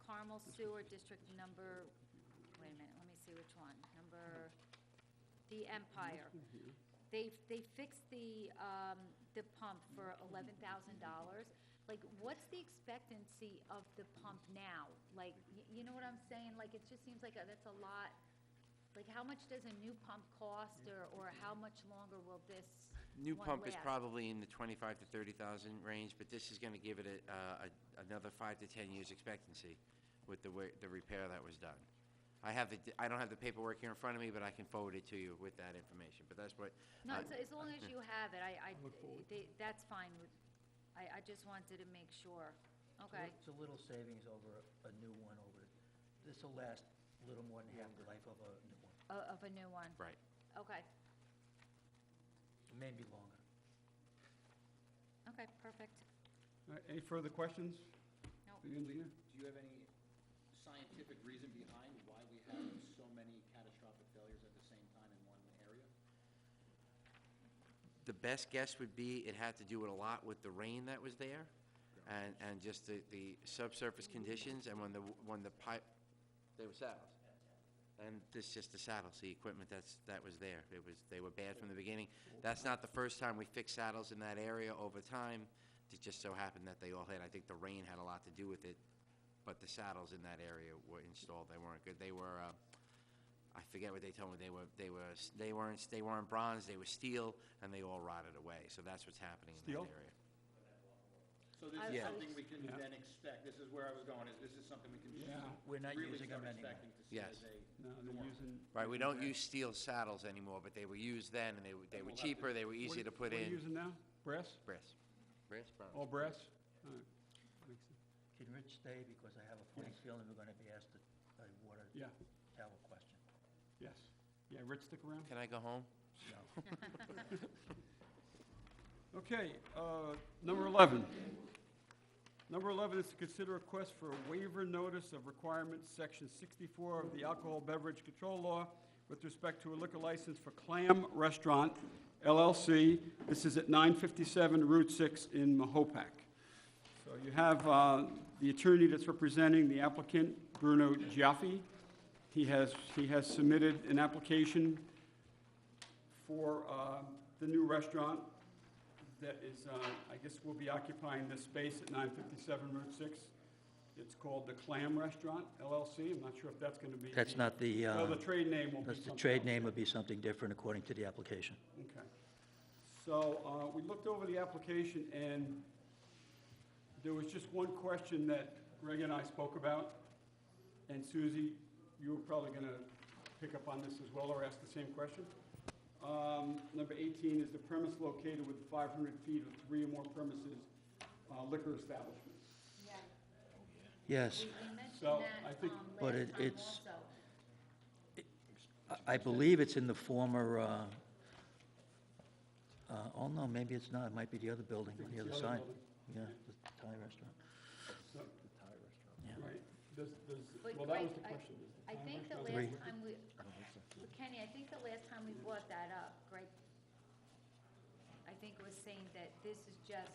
Carmel Sewer District number, wait a minute, let me see which one. The Empire. they fixed the pump for $11,000. Like, what's the expectancy of the pump now? Like, you know what I'm saying? Like, it just seems like that's a lot. Like, how much does a new pump cost, or how much longer will this New one pump is last? probably in the 25 to 30,000 range, but this is gonna give it another 5 to 10 years expectancy with the repair that was done. I don't have the paperwork here in front of me, but I can forward it to you with that information, but that's what. No, as long as you have it, that's fine with, I just wanted to make sure. Okay. It's a little savings over a new one this will last a little more than half the life of a new one, Of a new one? Right. Okay, maybe longer. okay, perfect. All right, any further questions? No. for the engineer? Do you have any scientific reason behind why we have so many catastrophic failures at the same time in one area? The best guess would be it had to do a lot with the rain that was there, and just the subsurface conditions, and when the pipe, they were saddles. And this just the saddles, the equipment that was there. They were bad from the beginning. That's not the first time we fixed saddles in that area over time. It just so happened that they all had, I think the rain had a lot to do with it, but the saddles in that area were installed. They weren't good. They were, I forget what they told me. They weren't bronze. They were steel, and they all rotted away. So that's what's happening in Steel? that area. So this I- is Yeah. something we can Yeah. then expect, this is where I was going, is this is something we can Yeah. We're not really using start them anymore. expecting to see Yes. as a No, they're norm. using. Right, we don't use steel saddles anymore, but they were used then, and they were we'll have to- cheaper, they were easier to put What are in. you using now? Brass? Brass. Brass, bronze. All brass? All right. Makes sense. Can Rich stay, because I have a funny Yes. feeling we're gonna be asked a water Yeah, tower question. yes. Yeah, Rich, stick around. Can I go home? Okay, number 11. Number 11 is to consider a request for a waiver notice of requirements, Section 64 of the Alcohol Beverage Control Law with respect to a liquor license for Clam Restaurant LLC. This is at 957 Route 6 in Mahopac. So you have the attorney that's representing the applicant, Bruno Giaffi. He has submitted an application for the new restaurant that is, I guess will be occupying this space at 957 Route 6. It's called the Clam Restaurant LLC. I'm not sure if that's going to be. That's not the, No, the trade name will be that's something the trade else. name would be something different according to the application. Okay. So we looked over the application, and there was just one question that Greg and I spoke about. And Susie, you were probably going to pick up on this as well, or ask the same question. Number 18 is the premise located with 500 feet of 3 or more premises, liquor establishments. Yes, We mentioned So, that I think- But last time it's- also. I believe it's in the former, oh no, maybe it's not, it might be the other building on the other It's side. building. Yeah, the Thai restaurant. So- Yeah. Right. But Well, that was Greg, the question. Does the I Thai think the restaurant- last time we, Kenny, I think the last time we brought that up, Greg, I think was saying that this is just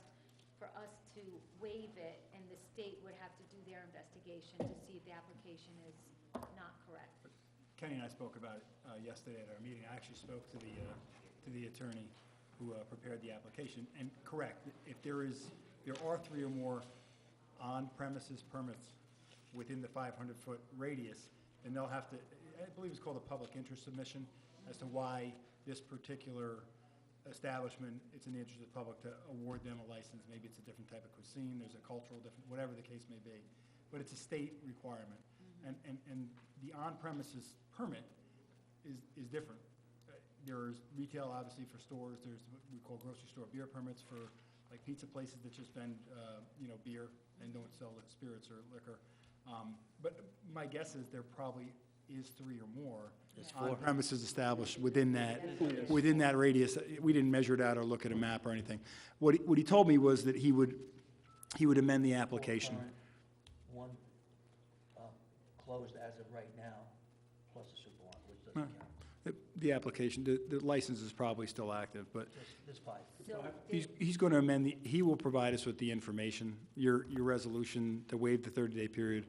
for us to waive it, and the state would have to do their investigation to see if the application is not correct. Kenny and I spoke about it yesterday at our meeting. I actually spoke to the attorney who prepared the application. And correct, if there are 3 or more on-premises permits within the 500-foot radius, then they'll have to, I believe it's called a public interest submission, as to why this particular establishment, it's in the interest of the public to award them a license. Maybe it's a different type of cuisine, there's a cultural different, whatever the case may be. But it's a state requirement. And the on-premises permit is different. There's retail, obviously, for stores. There's what we call grocery store beer permits for, like, pizza places that just vend, beer and don't sell spirits or liquor. But my guess is there probably is 3 or more There's 4. on-premises established within that radius. We didn't measure it out or look at a map or anything. What he told me was that he would amend the application. One closed as of right now, plus a super one, which doesn't count. The application, the license is probably still active, but There's 5. So, he's going to amend he will provide us with the information. Your resolution to waive the 30-day period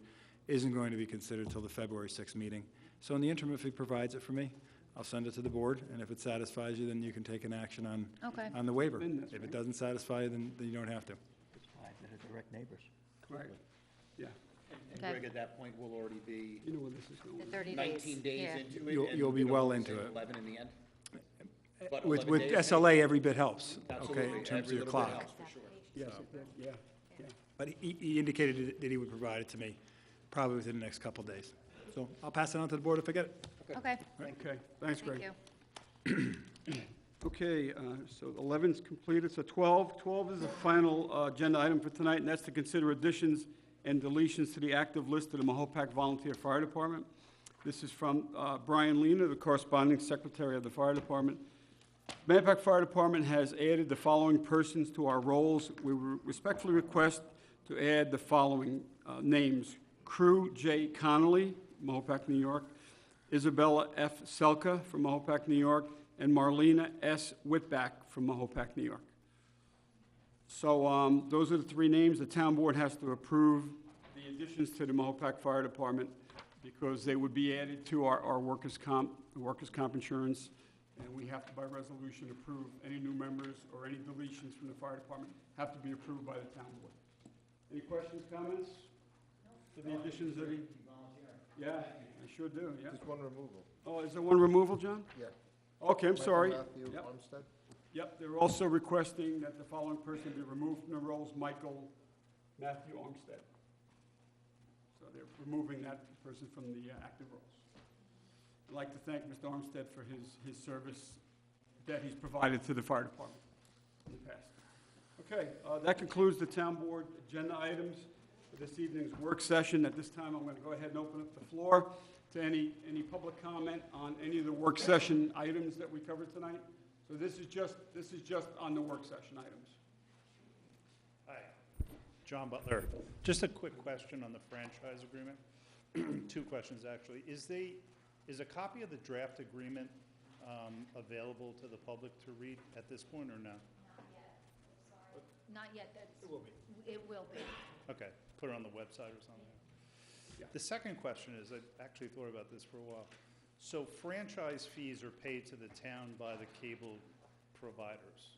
isn't going to be considered till the February 6th meeting. So in the interim, if he provides it for me, I'll send it to the board, and if it satisfies you, then you can take an action Okay. on the waiver. Then that's If it right. doesn't satisfy you, then you don't have to. It's fine, they're direct neighbors. Right, yeah. And Okay. Greg, at that point, will already be You know where this is going. The 30 days. 19 days yeah. into it. You'll- and you'll be we're gonna well always into say it. 11 in the end? But With 11 days, SLA, every bit helps, okay, Absolutely. in terms Every of your little bit clock. helps, for sure. Yes, it did, yeah, yeah. But he indicated that he would provide it to me probably within the next couple of days. So I'll pass it on to the board if I get it. Okay, Okay, thanks, Greg. thank you. Okay, so 11's completed, so 12 is the final agenda item for tonight, and that's to consider additions and deletions to the active list of the Mahopac Volunteer Fire Department. This is from Brian Lena, the corresponding secretary of the fire department. Mahopac Fire Department has added the following persons to our rolls. We respectfully request to add the following names: Crew J. Connolly, Mahopac, New York; Isabella F. Selka from Mahopac, New York; and Marlena S. Whitback from Mahopac, New York. So those are the three names. The town board has to approve the additions to the Mahopac Fire Department because they would be added to our workers' comp insurance. And we have to, by resolution, approve any new members or any deletions from the fire department have to be approved by the town board. Any questions, comments? To the additions that he? Yeah, I sure do, yeah. Just one removal. Oh, is there one removal, John? Yeah. Okay, I'm sorry. Matthew Yep. Armstead. Yep, they're also requesting that the following person be removed from the rolls, Michael Matthew Armstead. So they're removing that person from the active rolls. I'd like to thank Mr. Armstead for his service that he's provided to the fire department in the past. Okay, that concludes the town board agenda items for this evening's work session. At this time, I'm going to go ahead and open up the floor to any public comment on any of the work session items that we covered tonight. So this is just on the work session items. Hi, John Butler. Just a quick question on the franchise agreement. Two questions, actually. Is a copy of the draft agreement available to the public to read at this point, or no? Not yet, it will be. It will be. Okay, put it on the website or something? The second question is, I actually thought about this for a while. So franchise fees are paid to the town by the cable providers.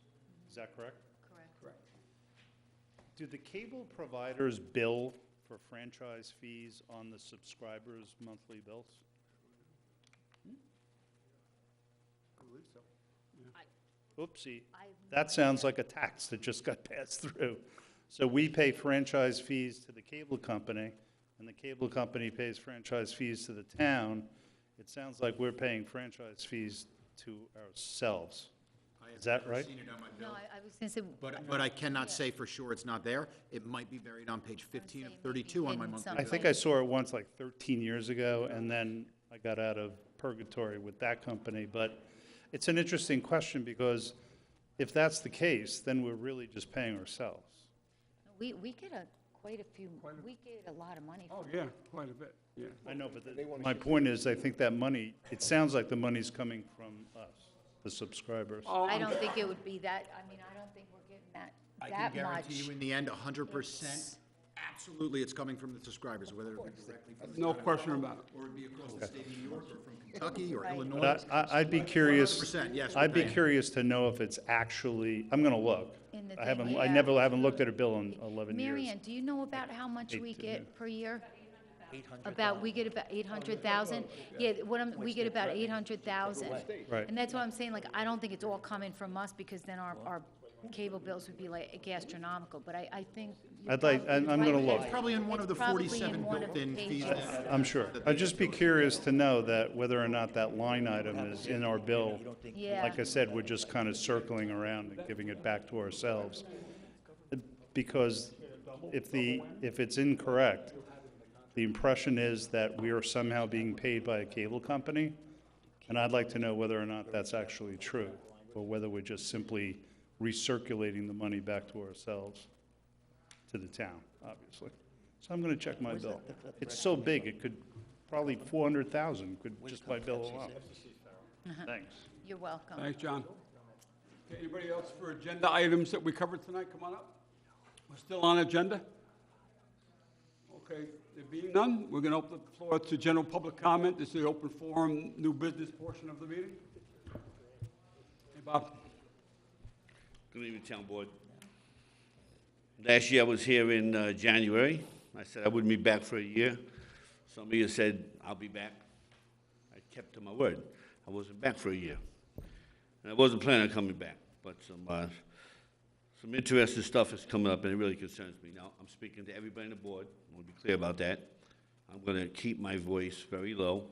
Is that correct? Correct. Do the cable providers bill for franchise fees on the subscribers' monthly bills? I believe so. Oopsie. I've That sounds like a tax that just got passed through. So we pay franchise fees to the cable company, and the cable company pays franchise fees to the town. It sounds like we're paying franchise fees to ourselves. Is that right? Seen it on my No, bill. I was going to say. But I cannot Yeah. say for sure it's not there. It might be buried on page 15 of saying 32 maybe on my hidden monthly I bill. think I saw it once like 13 years ago, and then I got out of purgatory with that company. But it's an interesting question, because if that's the case, then we're really just paying ourselves. We get quite a few, we get a lot of money Oh, from yeah, quite a bit, yeah. I know, but my point is, I think that money, it sounds like the money's coming from us, the subscribers. I don't think it would be that, I mean, I don't think we're getting that I much. can guarantee you in the end, 100%, absolutely, it's coming from the subscribers, whether it be directly from the No town of question Carmel, about it. or it be across the state of New York, or from Kentucky, or Right. Illinois. But I'd be curious, 100%, yes, we're I'd be paying. curious to know if it's actually, I'm gonna look. In the I thing, haven't, I yeah. never haven't looked at a bill in 11 years. Mary Ann, do you know about how much hate we to get know. per year? 800,000. We get about 800,000? Yeah, we get about 800,000. Right. And that's what I'm saying, like, I don't think it's all coming from us, because then our cable bills would be like astronomical, but I think. you're I'd like- probably I'm gonna right. look. It's probably in one of the It's probably in 47 one of the built-in fees. pages. I'm sure. I'd just be curious to know that whether or not that line item is in our bill. Yeah. Like I said, we're just kind of circling around and giving it back to ourselves. Because if it's incorrect, the impression is that we are somehow being paid by a cable company, and I'd like to know whether or not that's actually true, or whether we're just simply recirculating the money back to ourselves, to the town, obviously. So I'm gonna check my bill. It's so big, it could, probably 400,000 could, just by bill alone. Thanks. You're welcome. Thanks, John. Okay, anybody else for agenda items that we covered tonight? Come on up. We're still on agenda? Okay, there being none, we're going to open the floor to general public comment. This is the open forum, new business portion of the meeting. Hey, Bob. Good evening, Town Board. Last year, I was here in January. I said I wouldn't be back for a year. Some of you said, I'll be back. I kept to my word. I wasn't back for a year. And I wasn't planning on coming back, but some interesting stuff is coming up, and it really concerns me. Now, I'm speaking to everybody on the board. I want to be clear about that. I'm going to keep my voice very low.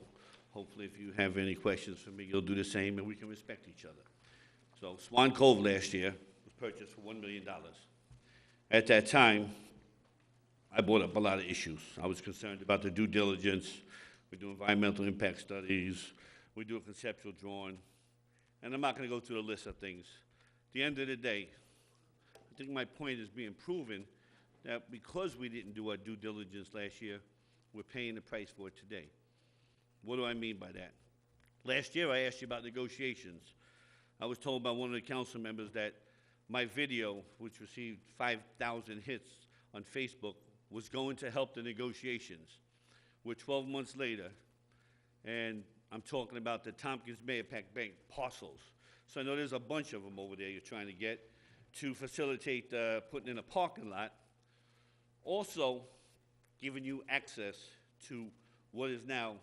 Hopefully, if you have any questions for me, you'll do the same, and we can respect each other. So Swan Cove last year was purchased for $1 million. At that time, I brought up a lot of issues. I was concerned about the due diligence. We do environmental impact studies. We do a conceptual drawing. And I'm not going to go through the list of things. At the end of the day, I think my point is being proven that because we didn't do our due diligence last year, we're paying the price for it today. What do I mean by that? Last year, I asked you about negotiations. I was told by one of the council members that my video, which received 5,000 hits on Facebook, was going to help the negotiations. We're 12 months later, and I'm talking about the Tompkins Mahopac Bank parcels. So I know there's a bunch of them over there you're trying to get to facilitate putting in a parking lot. Also, giving you access to what is now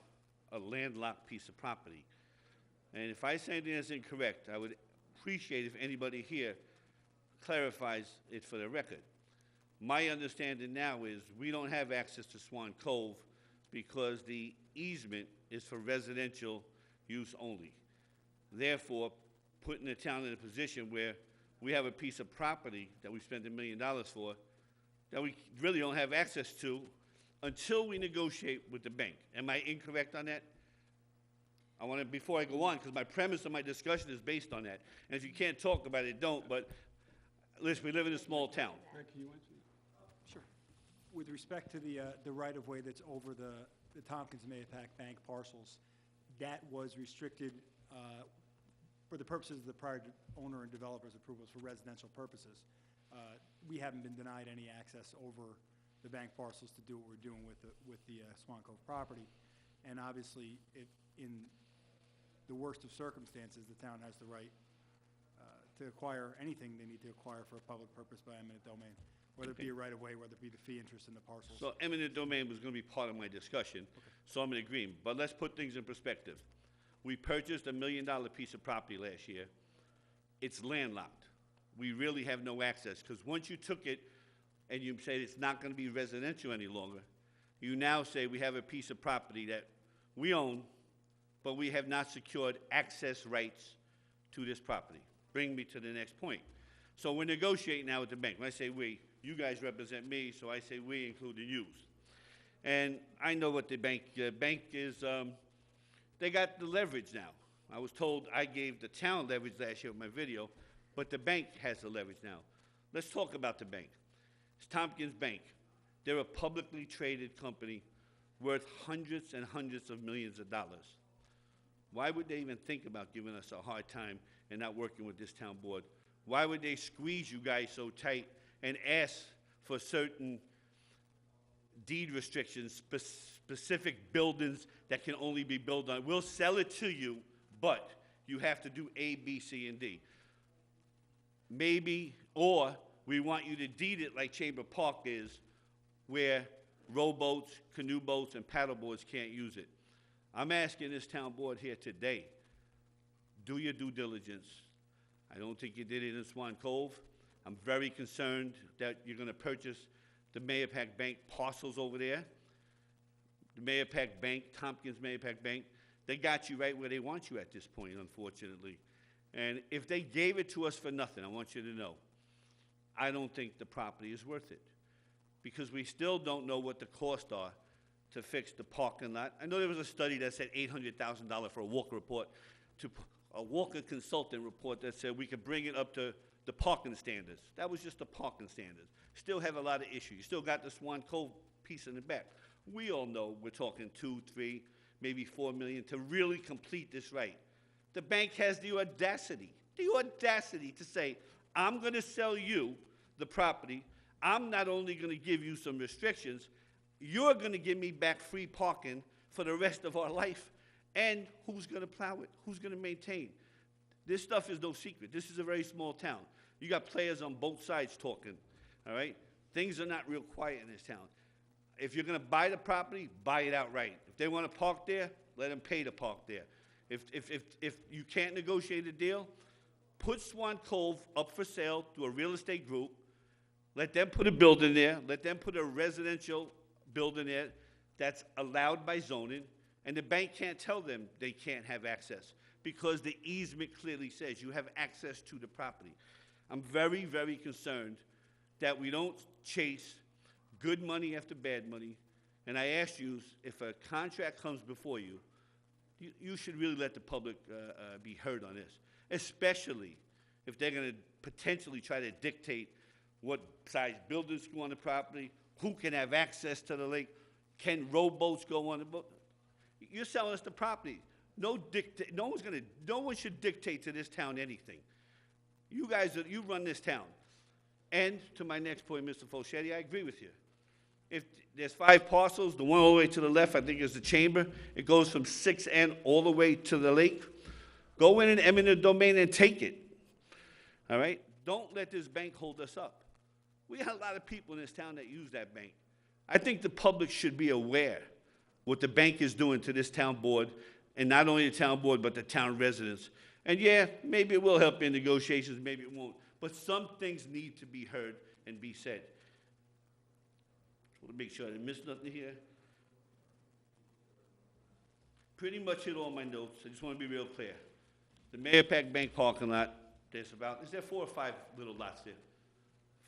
a landlocked piece of property. And if I say anything that's incorrect, I would appreciate if anybody here clarifies it for the record. My understanding now is we don't have access to Swan Cove because the easement is for residential use only. Therefore, putting the town in a position where we have a piece of property that we spent $1 million for that we really don't have access to until we negotiate with the bank. Am I incorrect on that? I want to, before I go on, because my premise of my discussion is based on that. And if you can't talk about it, don't, but listen, we live in a small town. Greg, can you answer? Sure. With respect to the right-of-way that's over the Tompkins Mahopac Bank parcels, that was restricted for the purposes of the prior owner and developer's approvals for residential purposes. We haven't been denied any access over the bank parcels to do what we're doing with the Swan Cove property. And obviously, if in the worst of circumstances, the town has the right to acquire anything they need to acquire for a public purpose by eminent domain, whether it be a right-of-way, whether it be the fee interest in the parcels. So eminent domain was going to be part of my discussion, so I'm in agreement. But let's put things in perspective. We purchased $1 million piece of property last year. It's landlocked. We really have no access, because once you took it and you say it's not going to be residential any longer, you now say we have a piece of property that we own, but we have not secured access rights to this property. Bring me to the next point. So we're negotiating now with the bank. When I say we, you guys represent me, so I say we, including yous. And I know what the bank is, they got the leverage now. I was told I gave the town leverage last year with my video, but the bank has the leverage now. Let's talk about the bank. It's Tompkins Bank. They're a publicly traded company worth hundreds and hundreds of millions of dollars. Why would they even think about giving us a hard time and not working with this town board? Why would they squeeze you guys so tight and ask for certain deed restrictions, specific buildings that can only be built on? We'll sell it to you, but you have to do A, B, C, and D. Maybe, or we want you to deed it like Chamber Park is, where rowboats, canoe boats, and paddle boards can't use it. I'm asking this town board here today, do your due diligence. I don't think you did it in Swan Cove. I'm very concerned that you're going to purchase the Mahopac Bank parcels over there. The Mahopac Bank, Tompkins Mahopac Bank, they got you right where they want you at this point, unfortunately. And if they gave it to us for nothing, I want you to know, I don't think the property is worth it, because we still don't know what the costs are to fix the parking lot. I know there was a study that said $800,000 for a Walker report, a Walker consultant report that said we could bring it up to the parking standards. That was just the parking standards. Still have a lot of issues. You still got the Swan Cove piece in the back. We all know we're talking 2, 3, maybe 4 million to really complete this right. The bank has the audacity to say, I'm going to sell you the property. I'm not only going to give you some restrictions, you're gonna give me back free parking for the rest of our life, and who's gonna plow it? Who's gonna maintain? This stuff is no secret. This is a very small town. You got players on both sides talking, all right? Things are not real quiet in this town. If you're gonna buy the property, buy it outright. If they wanna park there, let them pay to park there. If you can't negotiate a deal, put Swan Cove up for sale to a real estate group, let them put a building there, let them put a residential building there that's allowed by zoning, and the bank can't tell them they can't have access, because the easement clearly says you have access to the property. I'm very, very concerned that we don't chase good money after bad money, and I ask you, if a contract comes before you, you should really let the public be heard on this, especially if they're going to potentially try to dictate what size buildings go on the property, who can have access to the lake, can rowboats go on the boat. You're selling us the property. No one should dictate to this town anything. You guys, you run this town. And to my next point, Mr. Folchetti, I agree with you. If there's 5 parcels, the one all the way to the left, I think is the chamber. It goes from 6N all the way to the lake. Go in an eminent domain and take it. All right? Don't let this bank hold us up. We have a lot of people in this town that use that bank. I think the public should be aware what the bank is doing to this town board, and not only the town board, but the town residents. And yeah, maybe it will help in negotiations, maybe it won't. But some things need to be heard and be said. I want to make sure I didn't miss nothing here. Pretty much hit all my notes. I just want to be real clear. The Mahopac Bank parking lot, is there 4 or 5 little lots there?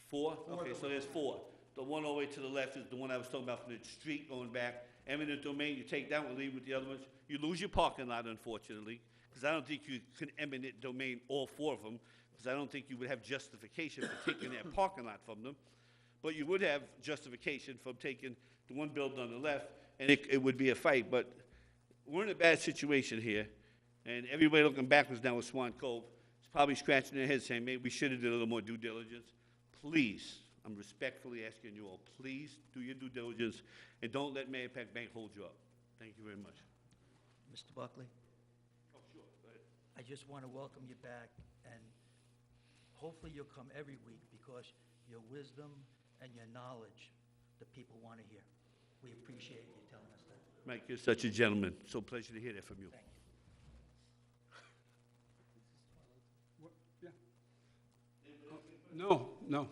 4? Okay, so there's 4. The one all the way to the left is the one I was talking about from the street going back. Eminent domain, you take that one, leave with the other ones. You lose your parking lot, unfortunately, because I don't think you can eminent domain all 4 of them, because I don't think you would have justification for taking their parking lot from them. But you would have justification from taking the one building on the left, and it would be a fight. But we're in a bad situation here, and everybody looking backwards now with Swan Cove is probably scratching their heads saying, maybe we should have did a little more due diligence. Please, I'm respectfully asking you all, please do your due diligence, and don't let Mahopac Bank hold you up. Thank you very much. Mr. Buckley, Oh, sure, go ahead. I just want to welcome you back, and hopefully you'll come every week, because your wisdom and your knowledge, the people want to hear. We appreciate you telling us that. Mike, you're such a gentleman. So pleasure to hear that from you. Thank you. No, no.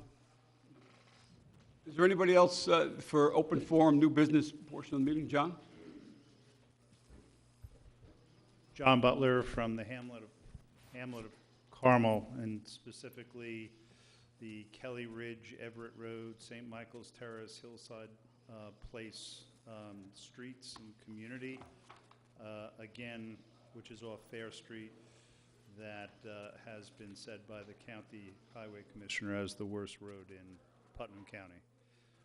Is there anybody else for open forum, new business portion of the meeting? John? John Butler from the Hamlet of Carmel, and specifically the Kelly Ridge, Everett Road, St. Michael's Terrace, Hillside Place streets and community. Again, which is off Fair Street, that has been said by the County Highway Commissioner as the worst road in Putnam County.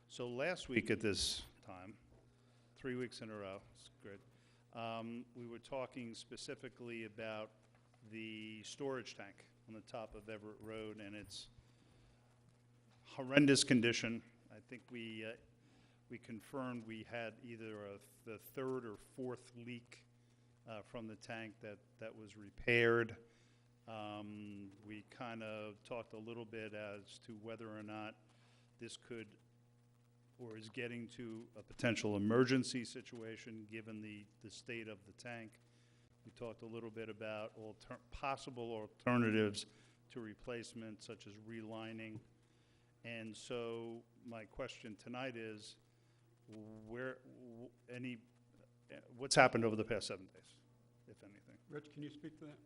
So last week at this time, 3 weeks in a row, it's good, we were talking specifically about the storage tank on the top of Everett Road and its horrendous condition. I think we confirmed we had either the 3rd or 4th leak from the tank that was repaired. We kind of talked a little bit as to whether or not this could or is getting to a potential emergency situation given the state of the tank. We talked a little bit about possible alternatives to replacement, such as relining. And so my question tonight is, what's happened over the past 7 days, if anything? Rich, can you speak to that?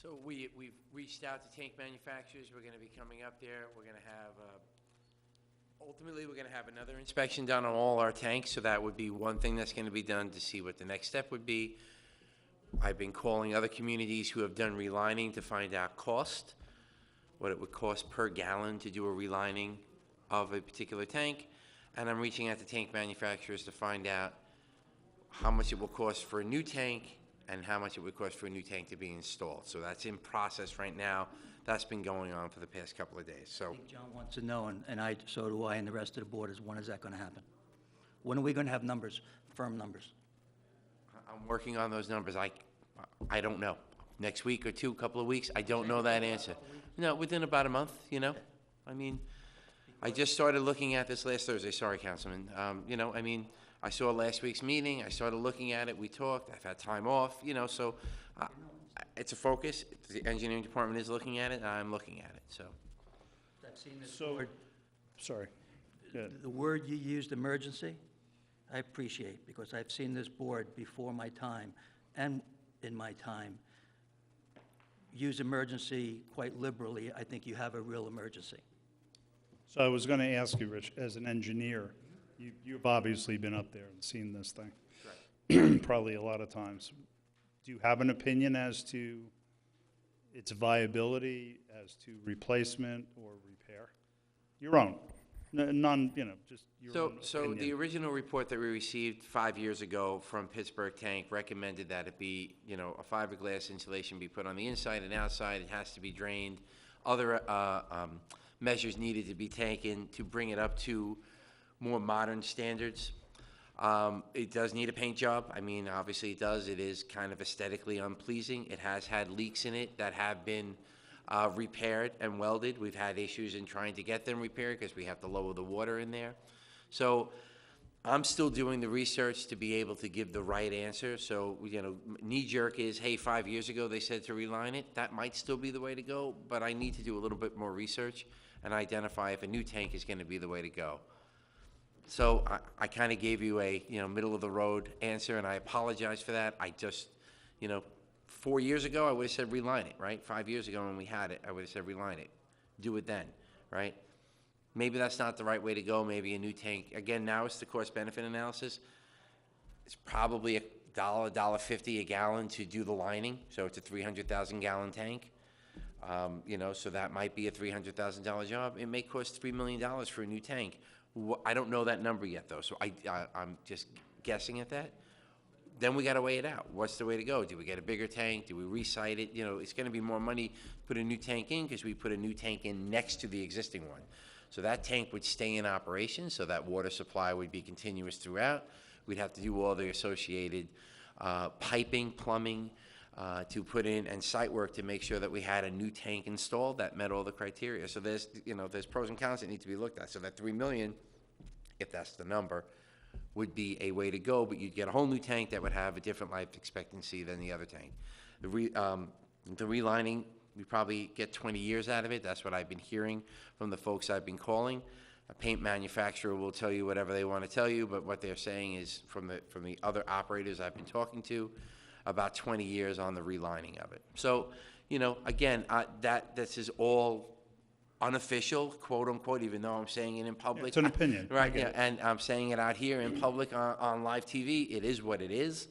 So we've reached out to tank manufacturers. We're going to be coming up there. We're going to have, ultimately, we're going to have another inspection done on all our tanks. So that would be one thing that's going to be done to see what the next step would be. I've been calling other communities who have done relining to find out cost, what it would cost per gallon to do a relining of a particular tank. And I'm reaching out to tank manufacturers to find out how much it will cost for a new tank and how much it would cost for a new tank to be installed. So that's in process right now. That's been going on for the past couple of days, I so. think John wants to know, and so do I, and the rest of the board, is when is that going to happen? When are we going to have numbers, firm numbers? I'm working on those numbers. I don't know. Next week or two, couple of weeks, I don't know that answer. No, within about a month, you know? I mean, I just started looking at this last Thursday, sorry, Councilman. You know, I mean, I saw last week's meeting, I started looking at it, we talked, I've had time off, you know, so it's a focus. The engineering department is looking at it, and I'm looking at it, so. I've seen this So, board, sorry. Go ahead. the word you used, emergency, I appreciate, because I've seen this board before my time and in my time use emergency quite liberally. I think you have a real emergency. So I was going to ask you, Rich, as an engineer, you've obviously been up there and seen this thing. Probably a lot of times. Do you have an opinion as to its viability, as to replacement or repair? Your own, none, you know, just your own So the opinion. original report that we received 5 years ago from Pittsburgh Tank recommended that it be, you know, a fiberglass insulation be put on the inside and outside. It has to be drained. Other measures needed to be taken to bring it up to more modern standards. It does need a paint job. I mean, obviously it does. It is kind of aesthetically unpleasing. It has had leaks in it that have been repaired and welded. We've had issues in trying to get them repaired because we have to lower the water in there. So I'm still doing the research to be able to give the right answer. So, you know, knee-jerk is, hey, 5 years ago they said to reline it. That might still be the way to go, but I need to do a little bit more research and identify if a new tank is going to be the way to go. So I kind of gave you a, you know, middle-of-the-road answer, and I apologize for that. I just, you know, 4 years ago, I would have said reline it, right? 5 years ago when we had it, I would have said reline it. Do it then, right? Maybe that's not the right way to go. Maybe a new tank. Again, now it's the cost-benefit analysis. It's probably $1, $1.50 a gallon to do the lining, so it's a 300,000-gallon tank. You know, so that might be a $300,000 job. It may cost $3 million for a new tank. I don't know that number yet, though, so I'm just guessing at that. Then we got to weigh it out. What's the way to go? Do we get a bigger tank? Do we recite it? You know, it's going to be more money to put a new tank in because we put a new tank in next to the existing one. So that tank would stay in operation, so that water supply would be continuous throughout. We'd have to do all the associated piping, plumbing, to put in, and site work to make sure that we had a new tank installed that met all the criteria. So there's, you know, there's pros and cons that need to be looked at. So that $3 million, if that's the number, would be a way to go, but you'd get a whole new tank that would have a different life expectancy than the other tank. The relining, we probably get 20 years out of it. That's what I've been hearing from the folks I've been calling. A paint manufacturer will tell you whatever they want to tell you, but what they're saying is from the other operators I've been talking to, about 20 years on the relining of it. So, you know, again, this is all unofficial, quote unquote, even though I'm saying it in public. It's an opinion. Right, yeah, and I'm saying it out here in public on live TV. It is what it is.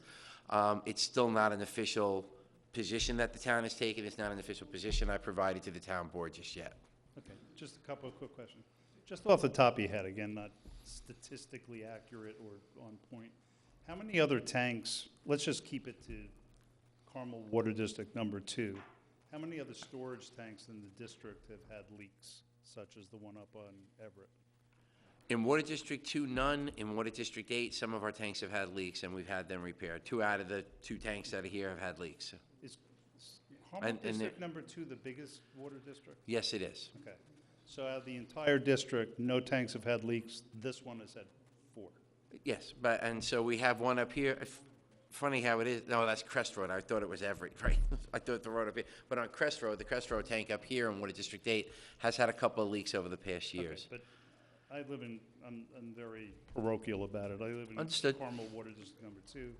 It's still not an official position that the town has taken. It's not an official position I provided to the town board just yet. Okay, just a couple of quick questions. Just off the top of your head, again, not statistically accurate or on point, how many other tanks, let's just keep it to Carmel Water District number 2, how many other storage tanks in the district have had leaks, such as the one up on Everett? In Water District 2, none. In Water District 8, some of our tanks have had leaks, and we've had them repaired. 2 out of the 2 tanks that are here have had leaks. Is Carmel And District number 2 the biggest water district? Yes, it is. Okay. So out of the entire district, no tanks have had leaks. This one has had 4. Yes, but, and so we have one up here. Funny how it is, no, that's Crest Road. I thought it was Everett, right? I thought the road up here. But on Crest Road, the Crest Road tank up here in Water District 8 has had a couple of leaks over the past years. Okay, but I live in, I'm very parochial about it. I live in Understood. Carmel Water District number 2.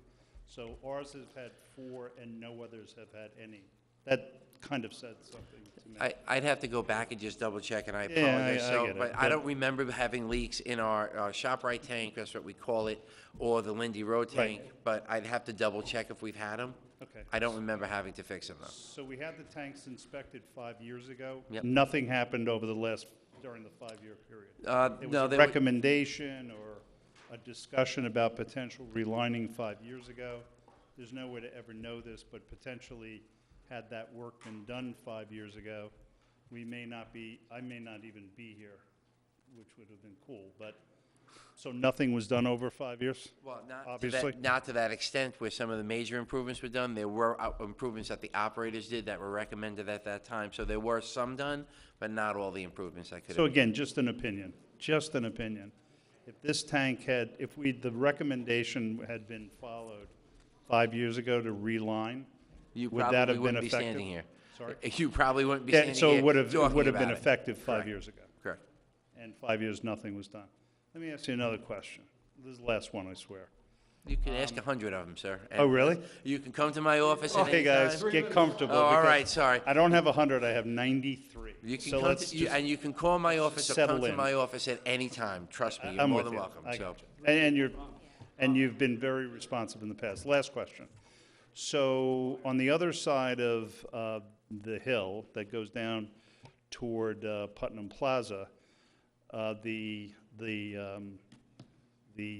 So ours have had 4 and no others have had any. That kind of said something to me. I'd have to go back and just double check, and I Yeah, apologize. I So, get it, but I but- don't remember having leaks in our ShopRite tank, that's what we call it, or the Lindy Road Right. tank, but I'd have to double check if we've had them. Okay. I don't remember having to fix them, though. So we had the tanks inspected 5 years ago. Yep. Nothing happened over the during the 5-year period. It no, was they a were- recommendation or a discussion about potential relining 5 years ago. there's no way to ever know this, but potentially, had that work been done 5 years ago, I may not even be here, which would have been cool, but, so nothing was done over 5 years? Well, Obviously. not to that extent where some of the major improvements were done. There were improvements that the operators did that were recommended at that time. So there were some done, but not all the improvements that could So have. again, just an opinion. If this tank had, the recommendation had been followed 5 years ago to reline, You would that probably have been wouldn't be effective? standing here. Sorry? You probably wouldn't be Yeah, standing so here it would have talking been about it. effective 5 Correct. years ago. Correct. And 5 years, nothing was done. Let me ask you another question. This is the last one, I swear. You can ask 100 of them, sir. Oh, really? You can come to my office at Okay, any guys, time. get comfortable. Oh, all because right, sorry. I don't have 100, I have 93. You can So come let's to, you, just- and you can call my office or come settle to in. my office at any time. Trust me, you're I'm more with than you. welcome. I So, got you. And you've been very responsive in the past. Last question. So on the other side of the hill that goes down toward Putnam Plaza, the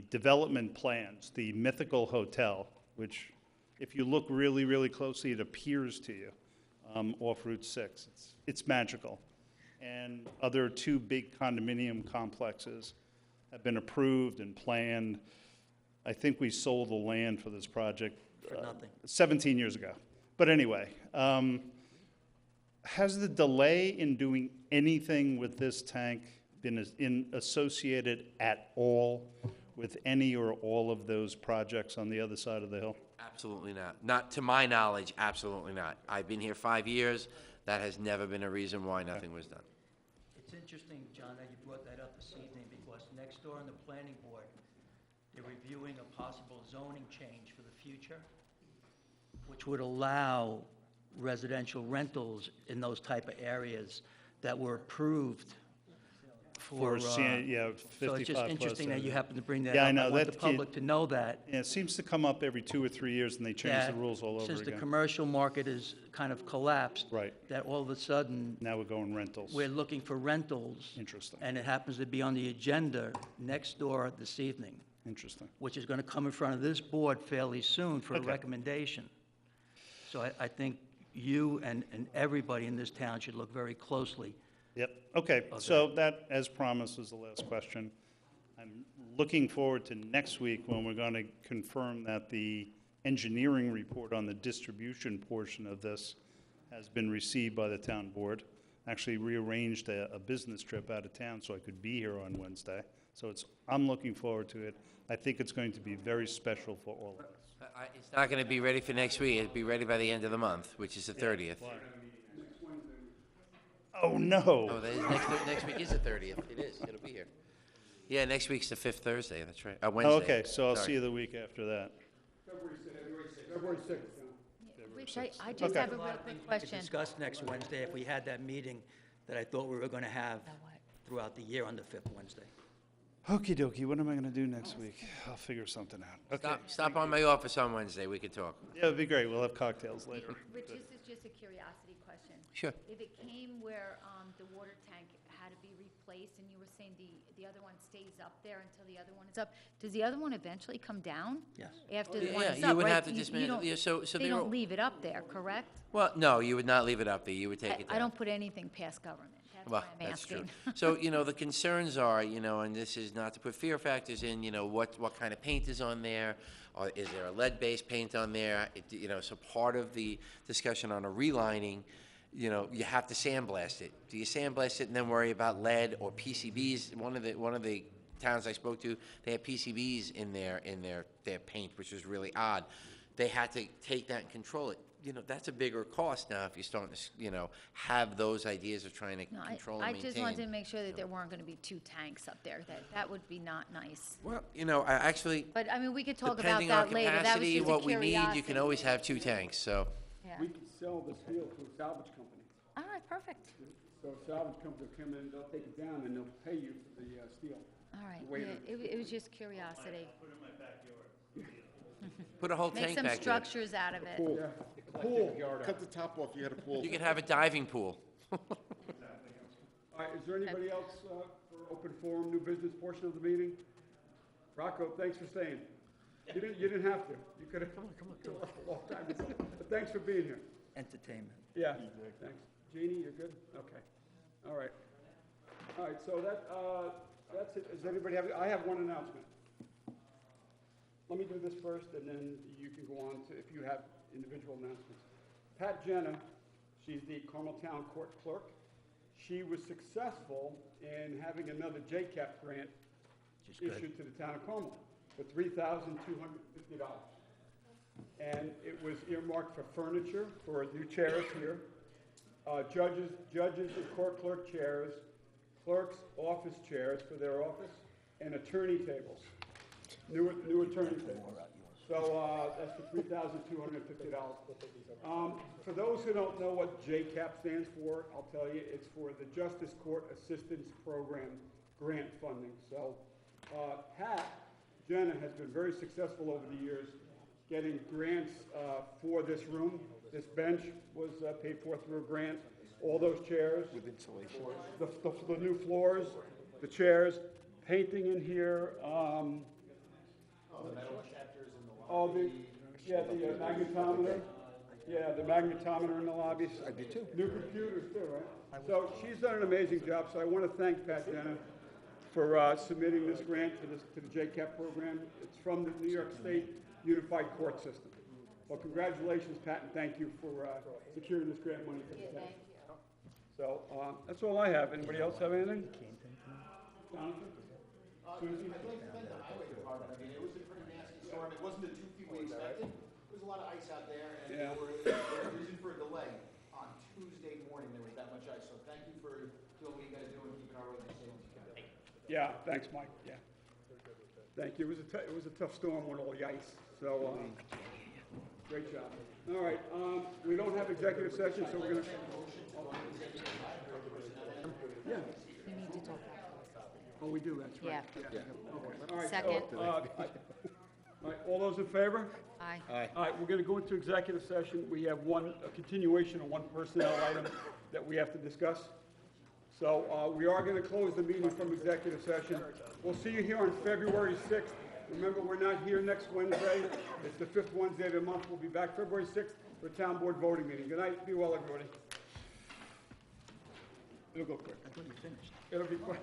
development plans, the Mythical Hotel, which if you look really, really closely, it appears to you off Route 6. It's magical. And other two big condominium complexes have been approved and planned. I think we sold the land for this project. For nothing. 17 years ago. But anyway, has the delay in doing anything with this tank been associated at all with any or all of those projects on the other side of the hill? absolutely not. Not to my knowledge, absolutely not. I've been here 5 years. That has never been a reason why nothing was done. It's interesting, John, that you brought that up this evening, because next door on the planning board, they're reviewing a possible zoning change for the future, which would allow residential rentals in those type of areas that were approved for, Yeah, 55 so it's just plus, interesting that you happen to bring that Yeah, up. I know, want the that public to know that. Yeah, it seems to come up every 2 or 3 years, and they change the that rules all over Since the again. commercial market is kind of collapsed. Right. That all of a sudden, Now we're going rentals. we're looking for rentals. Interesting. And it happens to be on the agenda next door this evening, Interesting. which is going to come in front of this board fairly soon for a Okay. recommendation. So I think you and everybody in this town should look very closely. Yep, okay, so that, as promised, is the last question. I'm looking forward to next week when we're going to confirm that the engineering report on the distribution portion of this has been received by the town board. Actually rearranged a business trip out of town so I could be here on Wednesday. So I'm looking forward to it. I think it's going to be very special for all of us. It's not going to be ready for next week. It'll be ready by the end of the month, which is the 30th. Oh, no. Oh, that is next week is the 30th. It is. It'll be here. Yeah, next week's the 5th Thursday. That's right. Wednesday. Okay, so I'll Sorry. see you the week after that. February 6th. Rich, I just Okay. have a real quick We could question. discuss next Wednesday if we had that meeting that I thought we were going to have throughout the year on the fifth Wednesday. Okey dokey, what am I going to do next week? I'll figure something out. Okay. Stop on my office on Wednesday. We could talk. Yeah, it'd be great. We'll have cocktails later. Rich, this is just a curiosity question. Sure. If it came where the water tank had to be replaced, and you were saying the other one stays up there until the other one is up, does the other one eventually come down? Yes. After the one Yeah, is you up, would right? have to You dismantle. don't- Yeah, so They they don't leave it up there, correct? Well, no, you would not leave it up there. You would take it down. I don't put anything past government. That's Well, why I'm that's true. asking. So, the concerns are, and this is not to put fear factors in, what kind of paint is on there? Or is there a lead-based paint on there? So part of the discussion on a relining, you have to sandblast it. Do you sandblast it and then worry about lead or PCBs? One of the towns I spoke to, they had PCBs in their paint, which was really odd. They had to take that and control it. That's a bigger cost now if you're starting to, have those ideas of trying to No, control I and maintain. just wanted to make sure that there weren't going to be two tanks up there. That would be not nice. Well, I actually, But, I mean, we could talk about depending on that later. That was capacity, just a what we need, you can curiosity. always have two tanks, so. Yeah. We can sell the steel to a salvage company. All right, perfect. So a salvage company will come in, they'll take it down, and they'll pay you for the steel. All right, Wait yeah, it was just curiosity. Put a whole Make tank some back there. structures out of it. Pool, cut the top off, you had a pool. You can have a diving pool. All right, is there anybody else for open forum, new business portion of the meeting? Rocco, thanks for staying. You didn't have to. You could have. Come on. A long time ago. But thanks for being here. Entertainment. Yeah, thanks. Jeannie, you're good? Okay. All right. All right, so that's it. Does anybody have, I have one announcement. Let me do this first, and then you can go on to, if you have individual announcements. Pat Jenna, she's the Carmel Town Court Clerk. She was successful in having another JCAP grant Which is good. issued to the town of Carmel for $3,250. And it was earmarked for furniture, for new chairs here, judges and court clerk chairs, clerks' office chairs for their office, and attorney tables, new attorney tables. So that's for $3,250. For those who don't know what JCAP stands for, I'll tell you, it's for the Justice Court Assistance Program grant funding. So Pat Jenna has been very successful over the years getting grants for this room. This bench was paid for through a grant. All those chairs. With insulation. The new floors, the chairs, painting in here. The metal chapters in the Oh, the magnetometer. Yeah, the magnetometer in the lobbies. I did too. New computers too, right? So she's done an amazing job, so I want to thank Pat Jenna for submitting this grant to the JCAP program. It's from the New York State Unified Court System. Well, congratulations, Pat, and thank you for securing this grant money for the town. Thank you. So that's all I have. Anybody else have anything? Jonathan? Susie? I'd like to thank the highway department. I mean, it was a pretty nasty storm. It wasn't the 2 feet we expected. There was a lot of ice out there, and Yeah. there was reason for a delay. On Tuesday morning, there was that much ice. So thank you for doing what you gotta do and keeping our roads as safe as you can. Yeah, thanks, Mike, yeah. Thank you. It was a tough storm with all the ice, so, great job. All right, we don't have executive session, so we're gonna. Yeah. We need to talk. Oh, we do, that's right. Yeah. Okay. All right, so, Second. all right, all those in favor? Aye. All right, we're going to go into executive session. We have a continuation of one personnel item that we have to discuss. So we are going to close the meeting from executive session. We'll see you here on February 6th. Remember, we're not here next Wednesday. It's the 5th Wednesday of the month. We'll be back February 6th for a town board voting meeting. Good night. Be well, everybody. It'll go quick. I thought you finished. It'll be quick.